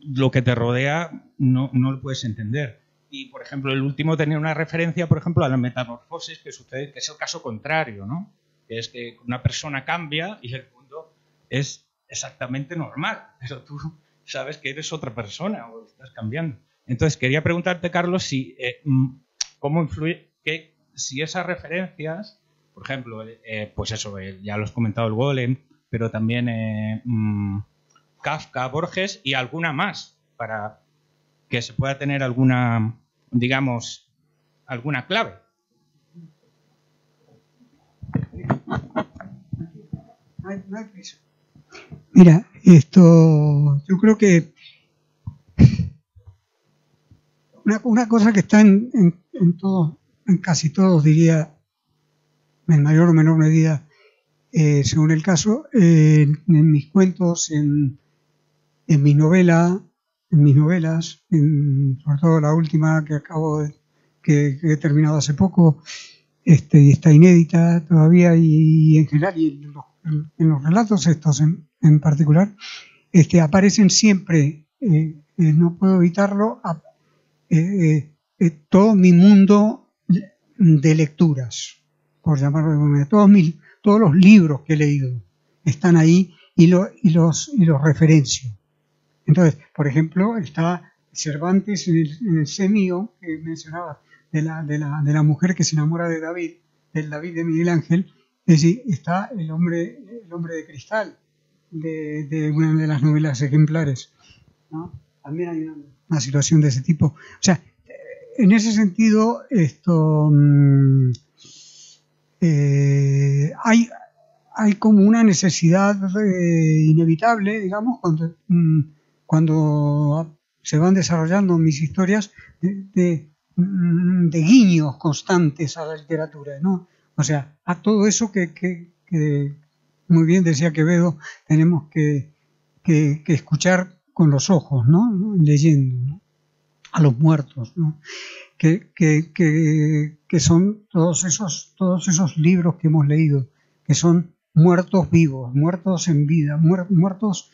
E: lo que te rodea no lo puedes entender. Y, por ejemplo, el último tenía una referencia, por ejemplo, a la metamorfosis que sucede, que es el caso contrario, ¿no? Que es que una persona cambia y el mundo es exactamente normal, pero tú sabes que eres otra persona o estás cambiando. Entonces, quería preguntarte, Carlos, si cómo influye, si esas referencias, por ejemplo, pues eso, ya lo has comentado, el golem, pero también Kafka, Borges y alguna más, para que se pueda tener alguna, digamos, alguna clave.
B: Mira, yo creo que una cosa que está en todos, en casi todos, diría, en mayor o menor medida, según el caso, en mis cuentos, en mis novelas, sobre todo la última que he terminado hace poco, y está inédita todavía, y en general, y en los relatos estos en particular, aparecen siempre, no puedo evitarlo, todo mi mundo de lecturas, por llamarlo de alguna manera. Todos los libros que he leído están ahí y los referencio. Entonces, por ejemplo, está Cervantes en el Semio, que mencionaba, de la mujer que se enamora de David, del David de Miguel Ángel. Es decir, está el hombre de cristal, de una de las novelas ejemplares, ¿no? También hay una situación de ese tipo. O sea, en ese sentido, hay como una necesidad inevitable, digamos, cuando se van desarrollando mis historias, de guiños constantes a la literatura, ¿no? O sea, a todo eso que muy bien decía Quevedo, tenemos que escuchar con los ojos, ¿no? Leyendo, ¿no? A los muertos, ¿no? Que son todos esos libros que hemos leído, que son muertos vivos, muertos en vida, muertos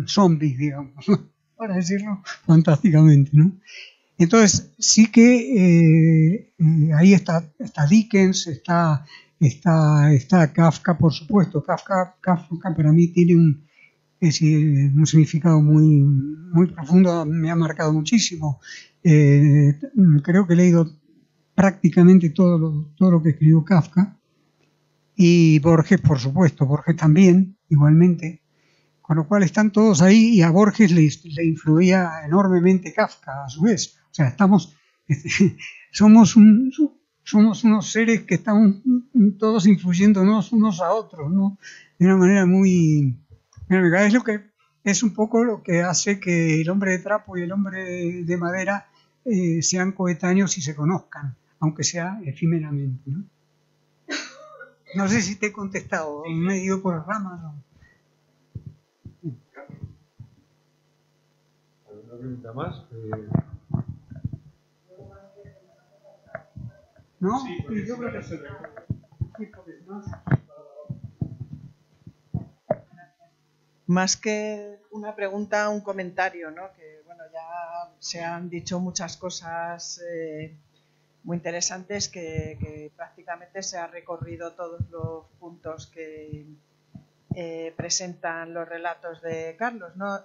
B: zombies, digamos, para decirlo fantásticamente, ¿no? Entonces, sí que ahí está Dickens, está Kafka, por supuesto. Kafka para mí tiene un significado muy, muy profundo, me ha marcado muchísimo. Creo que he leído prácticamente todo lo que escribió Kafka. Y Borges, por supuesto, Borges también, igualmente. Con lo cual están todos ahí, y a Borges le influía enormemente Kafka a su vez. O sea, somos somos unos seres que estamos todos influyéndonos unos a otros, ¿no? De una manera muy... Es lo que es un poco lo que hace que el hombre de trapo y el hombre de madera sean coetáneos y se conozcan, aunque sea efímeramente, ¿no? No sé si te he contestado, me he ido por las ramas.
D: ¿Alguna pregunta más?
B: ¿No?
D: Sí, porque
B: Yo
D: sí,
B: creo que
D: para
B: sí.
D: hacer-
B: Sí, porque si no...
F: Más que una pregunta, un comentario, ¿no? Que bueno, ya se han dicho muchas cosas muy interesantes que prácticamente se ha recorrido todos los puntos que presentan los relatos de Carlos, ¿no?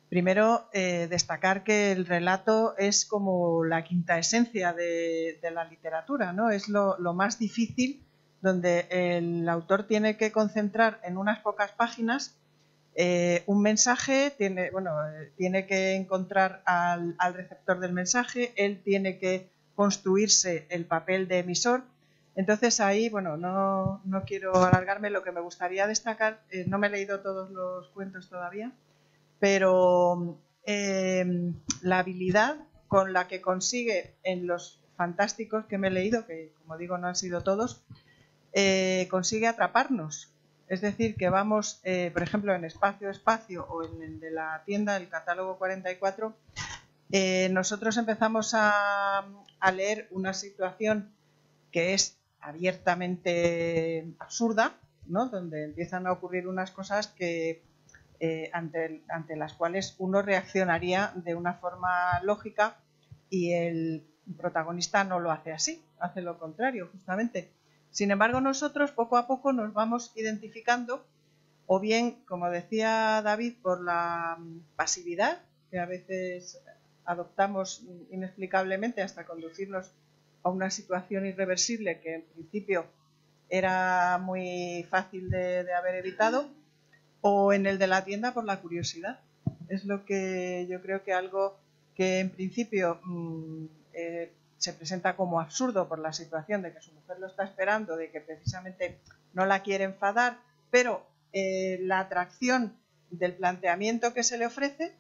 F: Primero, destacar que el relato es como la quinta esencia de la literatura, ¿no? Es lo más difícil, donde el autor tiene que concentrar en unas pocas páginas un mensaje, tiene que encontrar al receptor del mensaje, él tiene que construirse el papel de emisor. Entonces ahí, bueno, no quiero alargarme, lo que me gustaría destacar, no me he leído todos los cuentos todavía, pero la habilidad con la que consigue en los fantásticos que me he leído, que como digo no han sido todos, consigue atraparnos. Es decir, que vamos, por ejemplo, en Espacio o en el de la tienda, el catálogo 44, nosotros empezamos a leer una situación que es abiertamente absurda, ¿no? Donde empiezan a ocurrir unas cosas que ante las cuales uno reaccionaría de una forma lógica y el protagonista no lo hace así, hace lo contrario, justamente. Sin embargo, nosotros poco a poco nos vamos identificando, o bien, como decía David, por la pasividad, que a veces adoptamos inexplicablemente hasta conducirnos a una situación irreversible que en principio era muy fácil de haber evitado, o en el de la tienda por la curiosidad. Es lo que yo creo que algo que en principio se presenta como absurdo por la situación de que su mujer lo está esperando, de que precisamente no la quiere enfadar, pero la atracción del planteamiento que se le ofrece,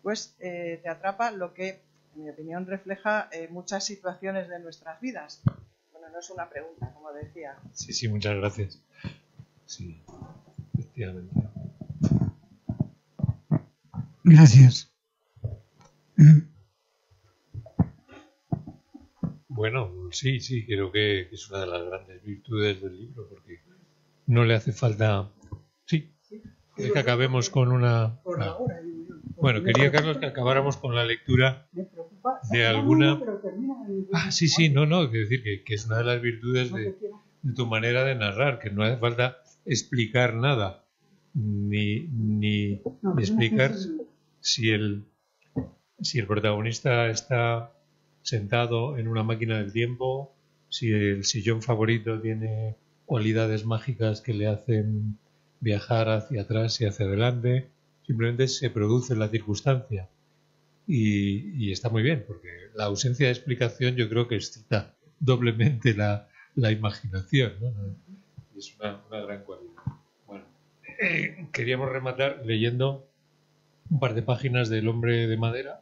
F: pues te atrapa, lo que, en mi opinión, refleja muchas situaciones de nuestras vidas. Bueno, no es una pregunta, como decía.
A: Sí, muchas gracias. Sí, efectivamente.
B: Gracias.
A: Bueno, sí, creo que es una de las grandes virtudes del libro, porque no le hace falta... Sí, que acabemos con una...
B: Por ahora,
A: Bueno, quería, Carlos, que acabáramos con la lectura de alguna... No, quiero decir que es una de las virtudes de tu manera de narrar, que no hace falta explicar nada, ni explicar si el protagonista está sentado en una máquina del tiempo, si el sillón favorito tiene cualidades mágicas que le hacen viajar hacia atrás y hacia adelante. Simplemente se produce la circunstancia y está muy bien, porque la ausencia de explicación yo creo que excita doblemente la imaginación, ¿no? Es una gran cualidad. Bueno, queríamos rematar leyendo un par de páginas del Hombre de Madera.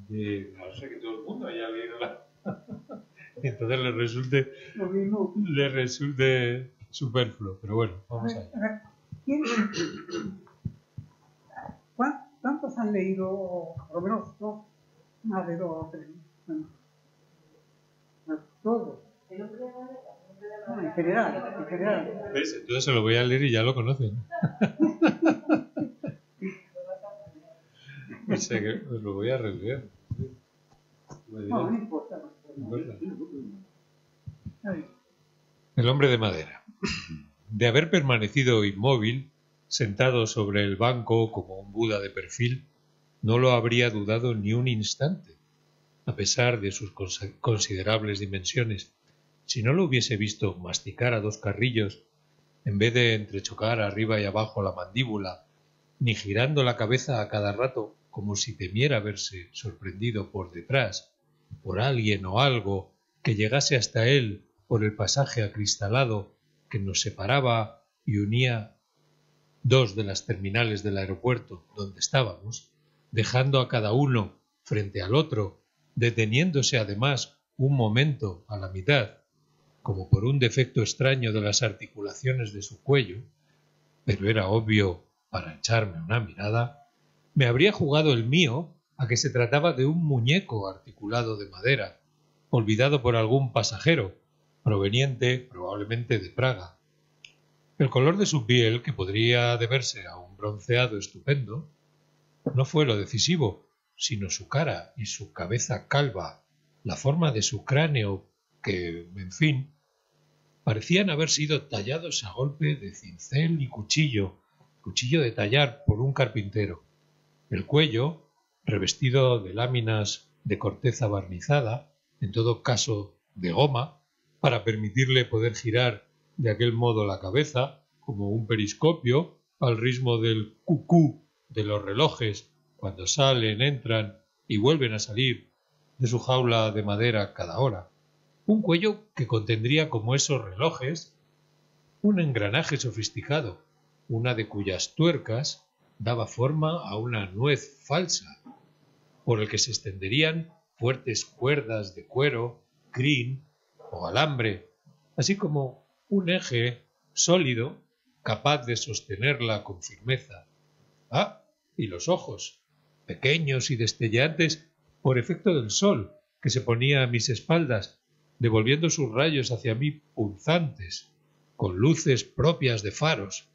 A: No sé, que todo el mundo haya leído entonces le resulte superfluo, pero bueno, vamos a ver.
B: ¿Cuántos han leído, por lo menos dos, más de dos o tres? Bueno, todos. No, en general.
A: ¿Ves? Entonces se lo voy a leer y ya lo conocen. O sea que os lo voy a releer.
B: No importa.
A: El Hombre de Madera. De haber permanecido inmóvil, sentado sobre el banco como un Buda de perfil, no lo habría dudado ni un instante, a pesar de sus considerables dimensiones, si no lo hubiese visto masticar a dos carrillos, en vez de entrechocar arriba y abajo la mandíbula, ni girando la cabeza a cada rato como si temiera verse sorprendido por detrás, por alguien o algo que llegase hasta él por el pasaje acristalado que nos separaba y unía dos de las terminales del aeropuerto donde estábamos, dejando a cada uno frente al otro, deteniéndose además un momento a la mitad, como por un defecto extraño de las articulaciones de su cuello, pero era obvio para echarme una mirada, me habría jugado el mío a que se trataba de un muñeco articulado de madera, olvidado por algún pasajero, proveniente probablemente de Praga. El color de su piel, que podría deberse a un bronceado estupendo, no fue lo decisivo, sino su cara y su cabeza calva, la forma de su cráneo, que, en fin, parecían haber sido tallados a golpe de cincel y cuchillo de tallar por un carpintero. El cuello, revestido de láminas de corteza barnizada, en todo caso de goma, para permitirle poder girar de aquel modo la cabeza, como un periscopio, al ritmo del cucú de los relojes cuando salen, entran y vuelven a salir de su jaula de madera cada hora. Un cuello que contendría, como esos relojes, un engranaje sofisticado, una de cuyas tuercas daba forma a una nuez falsa, por el que se extenderían fuertes cuerdas de cuero, crin o alambre, así como un eje sólido capaz de sostenerla con firmeza. Ah, y los ojos, pequeños y destellantes por efecto del sol que se ponía a mis espaldas, devolviendo sus rayos hacia mí punzantes, con luces propias de faros.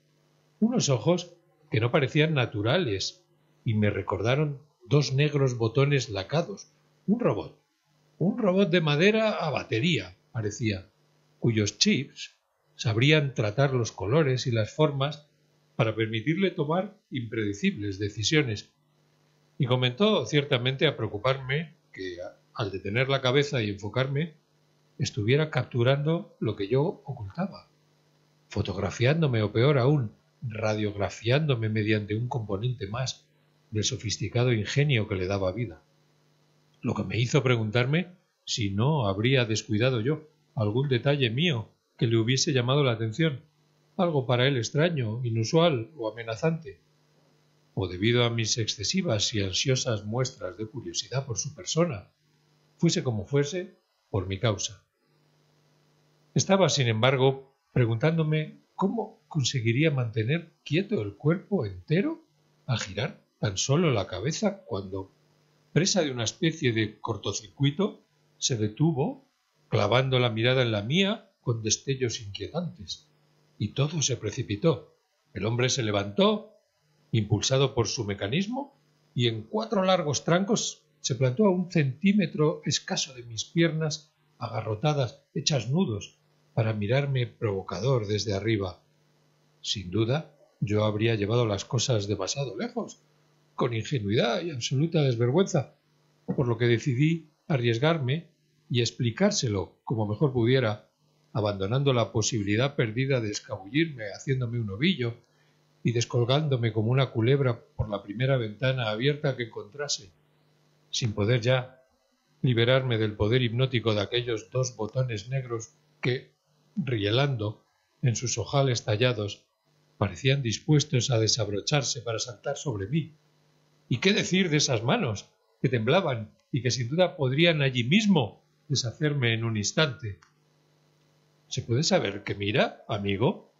A: Unos ojos que no parecían naturales y me recordaron dos negros botones lacados, un robot de madera a batería, parecía, cuyos chips sabrían tratar los colores y las formas para permitirle tomar impredecibles decisiones. Y comenzó ciertamente a preocuparme que, al detener la cabeza y enfocarme, estuviera capturando lo que yo ocultaba, fotografiándome o peor aún, radiografiándome mediante un componente más del sofisticado ingenio que le daba vida. Lo que me hizo preguntarme si no habría descuidado yo algún detalle mío que le hubiese llamado la atención, algo para él extraño, inusual o amenazante, o debido a mis excesivas y ansiosas muestras de curiosidad por su persona, fuese como fuese, por mi causa. Estaba, sin embargo, preguntándome cómo conseguiría mantener quieto el cuerpo entero al girar tan solo la cabeza cuando, presa de una especie de cortocircuito, se detuvo, clavando la mirada en la mía con destellos inquietantes, y todo se precipitó. El hombre se levantó, impulsado por su mecanismo, y en 4 largos trancos se plantó a 1 centímetro escaso de mis piernas agarrotadas, hechas nudos, para mirarme provocador desde arriba. Sin duda, yo habría llevado las cosas demasiado lejos, con ingenuidad y absoluta desvergüenza, por lo que decidí arriesgarme y explicárselo como mejor pudiera, abandonando la posibilidad perdida de escabullirme haciéndome un ovillo y descolgándome como una culebra por la primera ventana abierta que encontrase, sin poder ya liberarme del poder hipnótico de aquellos 2 botones negros que, rielando en sus ojales tallados, parecían dispuestos a desabrocharse para saltar sobre mí. ¿Y qué decir de esas manos, que temblaban y que sin duda podrían allí mismo deshacerme en un instante? ¿Se puede saber qué mira, amigo?,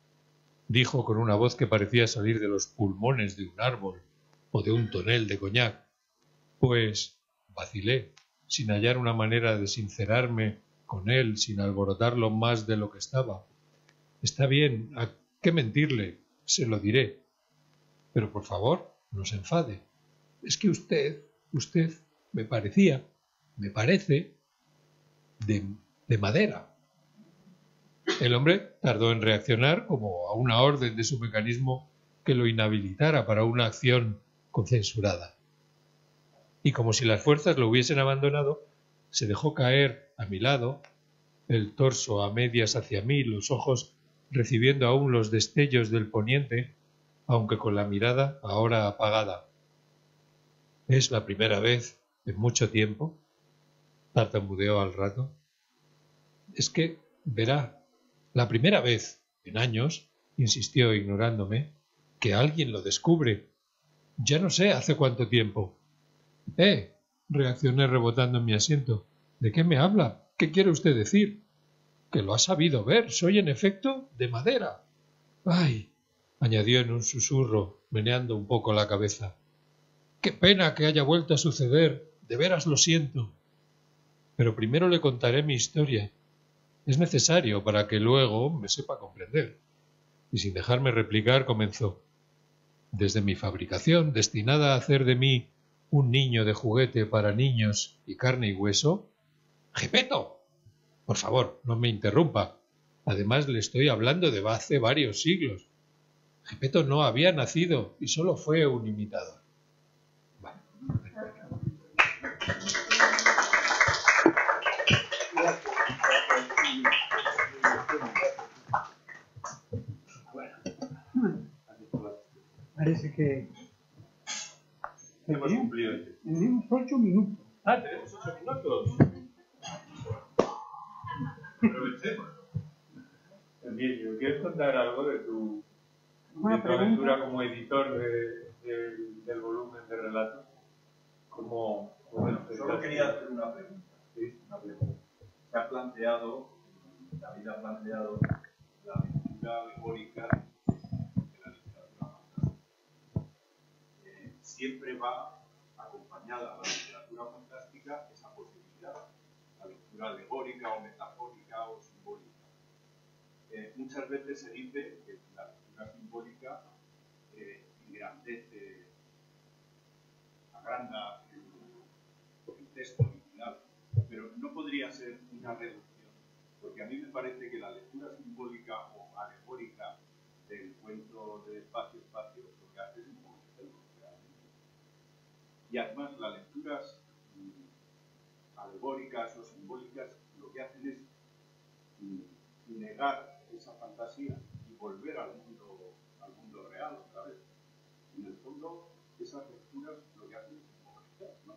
A: dijo con una voz que parecía salir de los pulmones de un árbol o de un tonel de coñac. Pues vacilé, sin hallar una manera de sincerarme con él, sin alborotarlo más de lo que estaba. Está bien, ¿a qué mentirle? Se lo diré. Pero por favor, no se enfade. Es que usted me parece, de madera. El hombre tardó en reaccionar como a una orden de su mecanismo que lo inhabilitara para una acción concensurada. Y como si las fuerzas lo hubiesen abandonado, se dejó caer a mi lado, el torso a medias hacia mí, los ojos recibiendo aún los destellos del poniente, aunque con la mirada ahora apagada. Es la primera vez en mucho tiempo, tartamudeó al rato, Es que, verá, la primera vez en años, insistió ignorándome, que alguien lo descubre. Ya no sé hace cuánto tiempo. Reaccioné rebotando en mi asiento. ¿De qué me habla? ¿Qué quiere usted decir? Que lo ha sabido ver. Soy, en efecto, de madera. ¡Ay! Añadió en un susurro, meneando un poco la cabeza. ¡Qué pena que haya vuelto a suceder! De veras lo siento. Pero primero le contaré mi historia. Es necesario para que luego me sepa comprender. Y sin dejarme replicar, comenzó. Desde mi fabricación, destinada a hacer de mí un niño de juguete para niños y carne y hueso. ¡Gepeto! Por favor, no me interrumpa. Además, le estoy hablando de hace varios siglos. Gepeto no había nacido y solo fue un imitador. Vale.
B: Parece que
D: Hemos cumplido.
B: tenemos 8 minutos.
D: Tenemos 8 minutos. Aprovechemos. Emilio, ¿quieres contar algo de tu aventura como editor del volumen de relatos?
G: Solo quería hacer una pregunta.
D: Sí.
G: Una pregunta. David ha planteado la lectura alegórica de la literatura fantástica. Siempre va acompañada a la literatura fantástica esa posibilidad, la lectura alegórica o metafórica o simbólica. Muchas veces se dice que la lectura simbólica engrandece, agranda el texto original, pero no podría ser una reducción, porque a mí me parece que la lectura simbólica o alegórica del cuento de Espacio, lo que hace es empobrecerlo realmente. Y además las lecturas alegóricas o simbólicas lo que hacen es negar esa fantasía y volver al mundo real otra vez. En el fondo, esas lecturas lo que hacen es empobrecer, ¿no?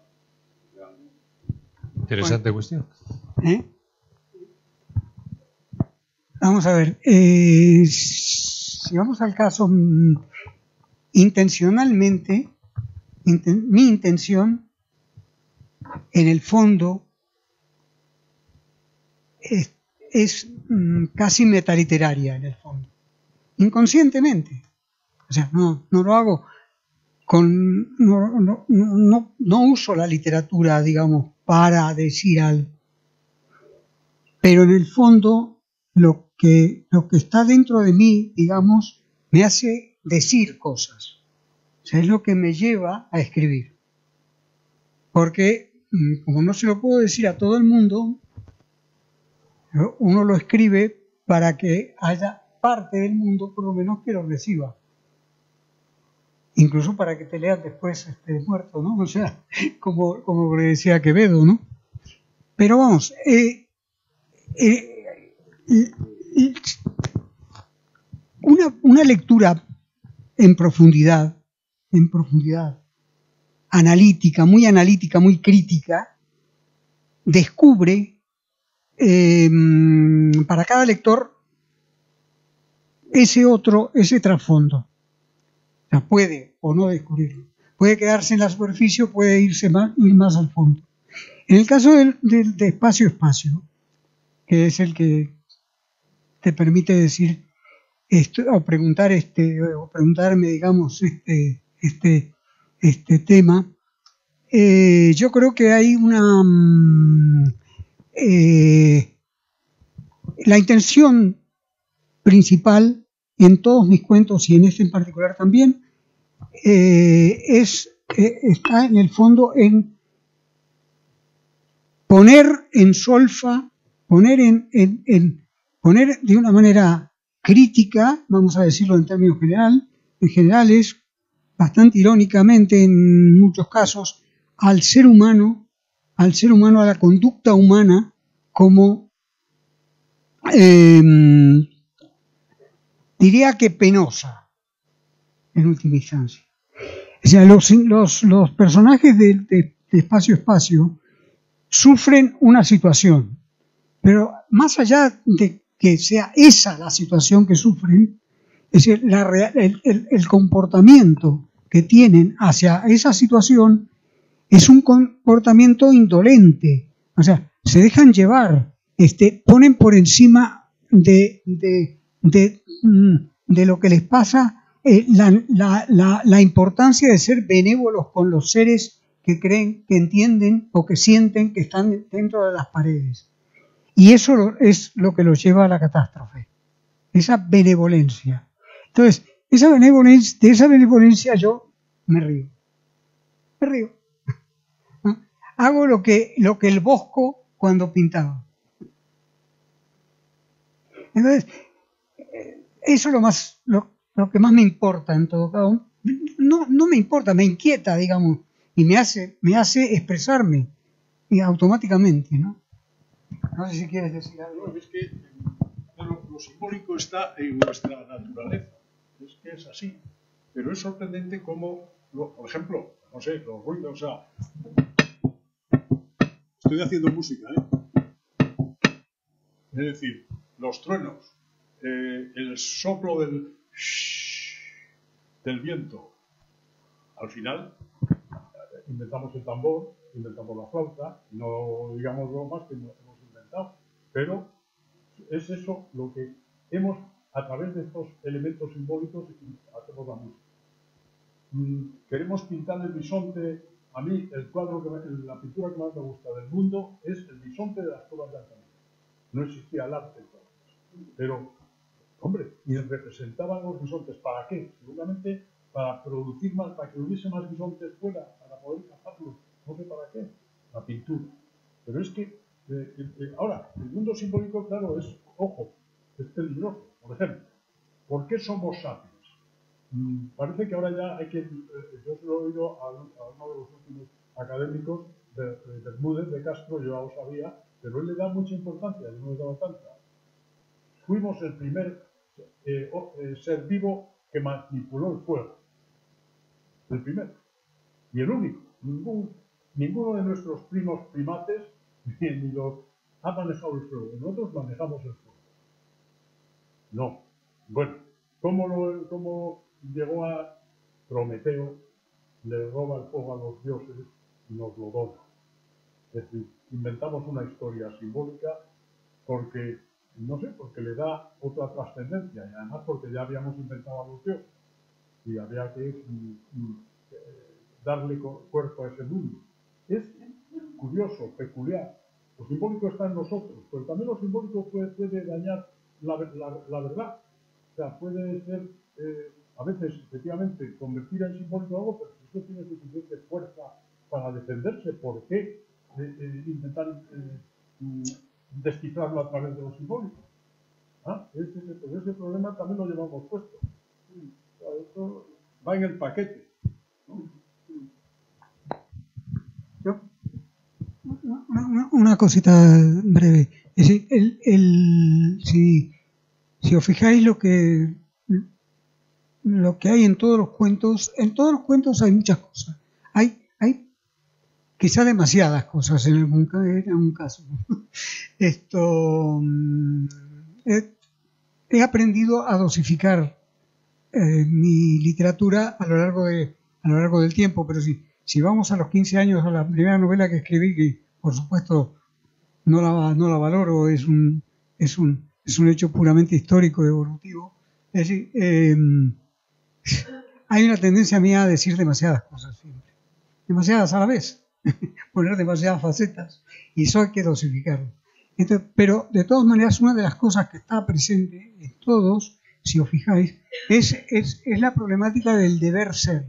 G: Realmente.
A: Interesante cuestión.
B: Vamos a ver, si vamos al caso, intencionalmente, mi intención, en el fondo, es casi metaliteraria, en el fondo, inconscientemente. O sea, no lo hago no uso la literatura, digamos, para decir algo. Pero en el fondo, lo que está dentro de mí, digamos, me hace decir cosas. O sea, es lo que me lleva a escribir. Porque, como no se lo puedo decir a todo el mundo, uno lo escribe para que haya parte del mundo, por lo menos, que lo reciba. Incluso para que te lean después muerto, ¿no? O sea, como le decía Quevedo, ¿no? Pero vamos, una lectura en profundidad, analítica, muy crítica, descubre para cada lector ese trasfondo. O sea, puede o no descubrirlo. Puede quedarse en la superficie o puede ir más al fondo. En el caso de Espacio, que es el que te permite decir esto, o preguntarme, digamos, este tema, yo creo que hay la intención principal en todos mis cuentos y en este en particular también, está en el fondo en poner en solfa, poner de una manera crítica, vamos a decirlo en términos generales, bastante irónicamente en muchos casos, al ser humano, a la conducta humana como diría que penosa, en última instancia. O sea, los personajes de Espacio sufren una situación Pero más allá de que sea esa la situación que sufren, es decir, el comportamiento que tienen hacia esa situación es un comportamiento indolente. O sea, se dejan llevar, ponen por encima de lo que les pasa la importancia de ser benévolos con los seres que creen, que entienden o que sienten que están dentro de las paredes. Y eso es lo que los lleva a la catástrofe, esa benevolencia. Entonces, de esa benevolencia yo me río. Hago lo que el Bosco cuando pintaba. Entonces, eso es lo que más me importa en todo caso. No me importa, me inquieta, digamos, y me hace expresarme automáticamente, ¿no? No sé si quieres decir algo.
C: No, es que lo simbólico está en nuestra naturaleza. Es que es así. Pero es sorprendente cómo, por ejemplo, no sé, los ruidos, o sea, estoy haciendo música, es decir, los truenos, el soplo del viento. Al final, inventamos el tambor, inventamos la flauta, no digamos lo más que nos hemos inventado, pero es eso lo que hemos, a través de estos elementos simbólicos, hacemos la música. Queremos pintar el bisonte. A mí la pintura que más me gusta del mundo es el bisonte de las cuevas de Altamira. No existía el arte entonces, pero, hombre, y representaban los bisontes. ¿Para qué? Seguramente para producir más, para que hubiese más bisontes fuera, para poder cazarlos. No sé para qué. La pintura. Pero es que, ahora, el mundo simbólico, claro, es peligroso. Por ejemplo, ¿por qué somos sapiens? Parece que ahora ya hay que, yo se lo he oído a uno de los últimos académicos de Bermúdez, de Castro, yo ya lo sabía, pero él le da mucha importancia, yo no le daba tanta. Fuimos el primer ser vivo que manipuló el fuego. El primero. Y el único. Ninguno de nuestros primos primates ni los ha manejado el fuego. Nosotros manejamos el fuego. No. Bueno, ¿cómo llegó a Prometeo? Le roba el fuego a los dioses y nos lo dona. Es decir, inventamos una historia simbólica porque, no sé, porque le da otra trascendencia y además porque ya habíamos inventado a los dioses y había que darle cuerpo a ese mundo. Es curioso, peculiar. Lo simbólico está en nosotros, pero también lo simbólico puede dañar la verdad. O sea, puede ser, a veces, efectivamente, convertir en simbólico algo, pero si usted tiene suficiente fuerza para defenderse, ¿por qué intentar descifrarlo a través de lo simbólico? Ese problema también lo llevamos puesto. O sea, esto va en el paquete, ¿no?
B: Una cosita breve. Es decir, si os fijáis lo que hay en todos los cuentos hay muchas cosas. Hay quizá demasiadas cosas en algún caso. He aprendido a dosificar mi literatura a lo largo del tiempo, pero si vamos a los 15 años a la primera novela que escribí, que por supuesto no la valoro, es un hecho puramente histórico y evolutivo. Es decir, hay una tendencia mía a decir demasiadas cosas siempre, demasiadas a la vez, poner demasiadas facetas, y eso hay que dosificarlo. Entonces, pero de todas maneras, una de las cosas que está presente en todos, si os fijáis, es la problemática del deber ser.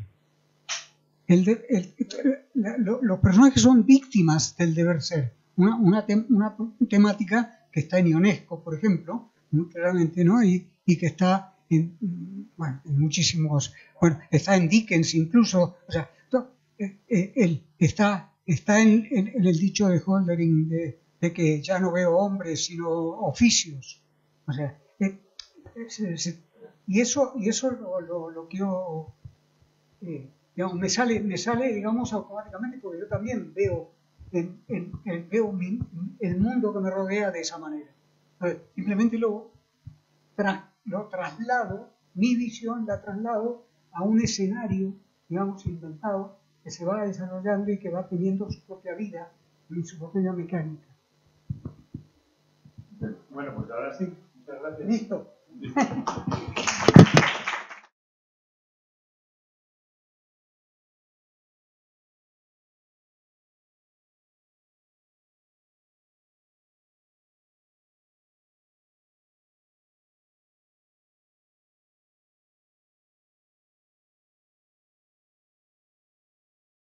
B: Los personajes son víctimas del deber ser. Una temática que está en Ionesco, por ejemplo, muy claramente, ¿no? Y que está en muchísimos, está en Dickens incluso, o sea, él está en el dicho de Hölderlin de que ya no veo hombres sino oficios, o sea, y eso lo quiero, digamos, me sale, digamos, automáticamente, porque yo también veo veo el mundo que me rodea de esa manera. Entonces, simplemente lo traslado, mi visión la traslado a un escenario, digamos, inventado, que se va desarrollando y que va teniendo su propia vida y su propia mecánica.
D: Bueno, pues ahora sí. Muchas gracias.
B: Listo.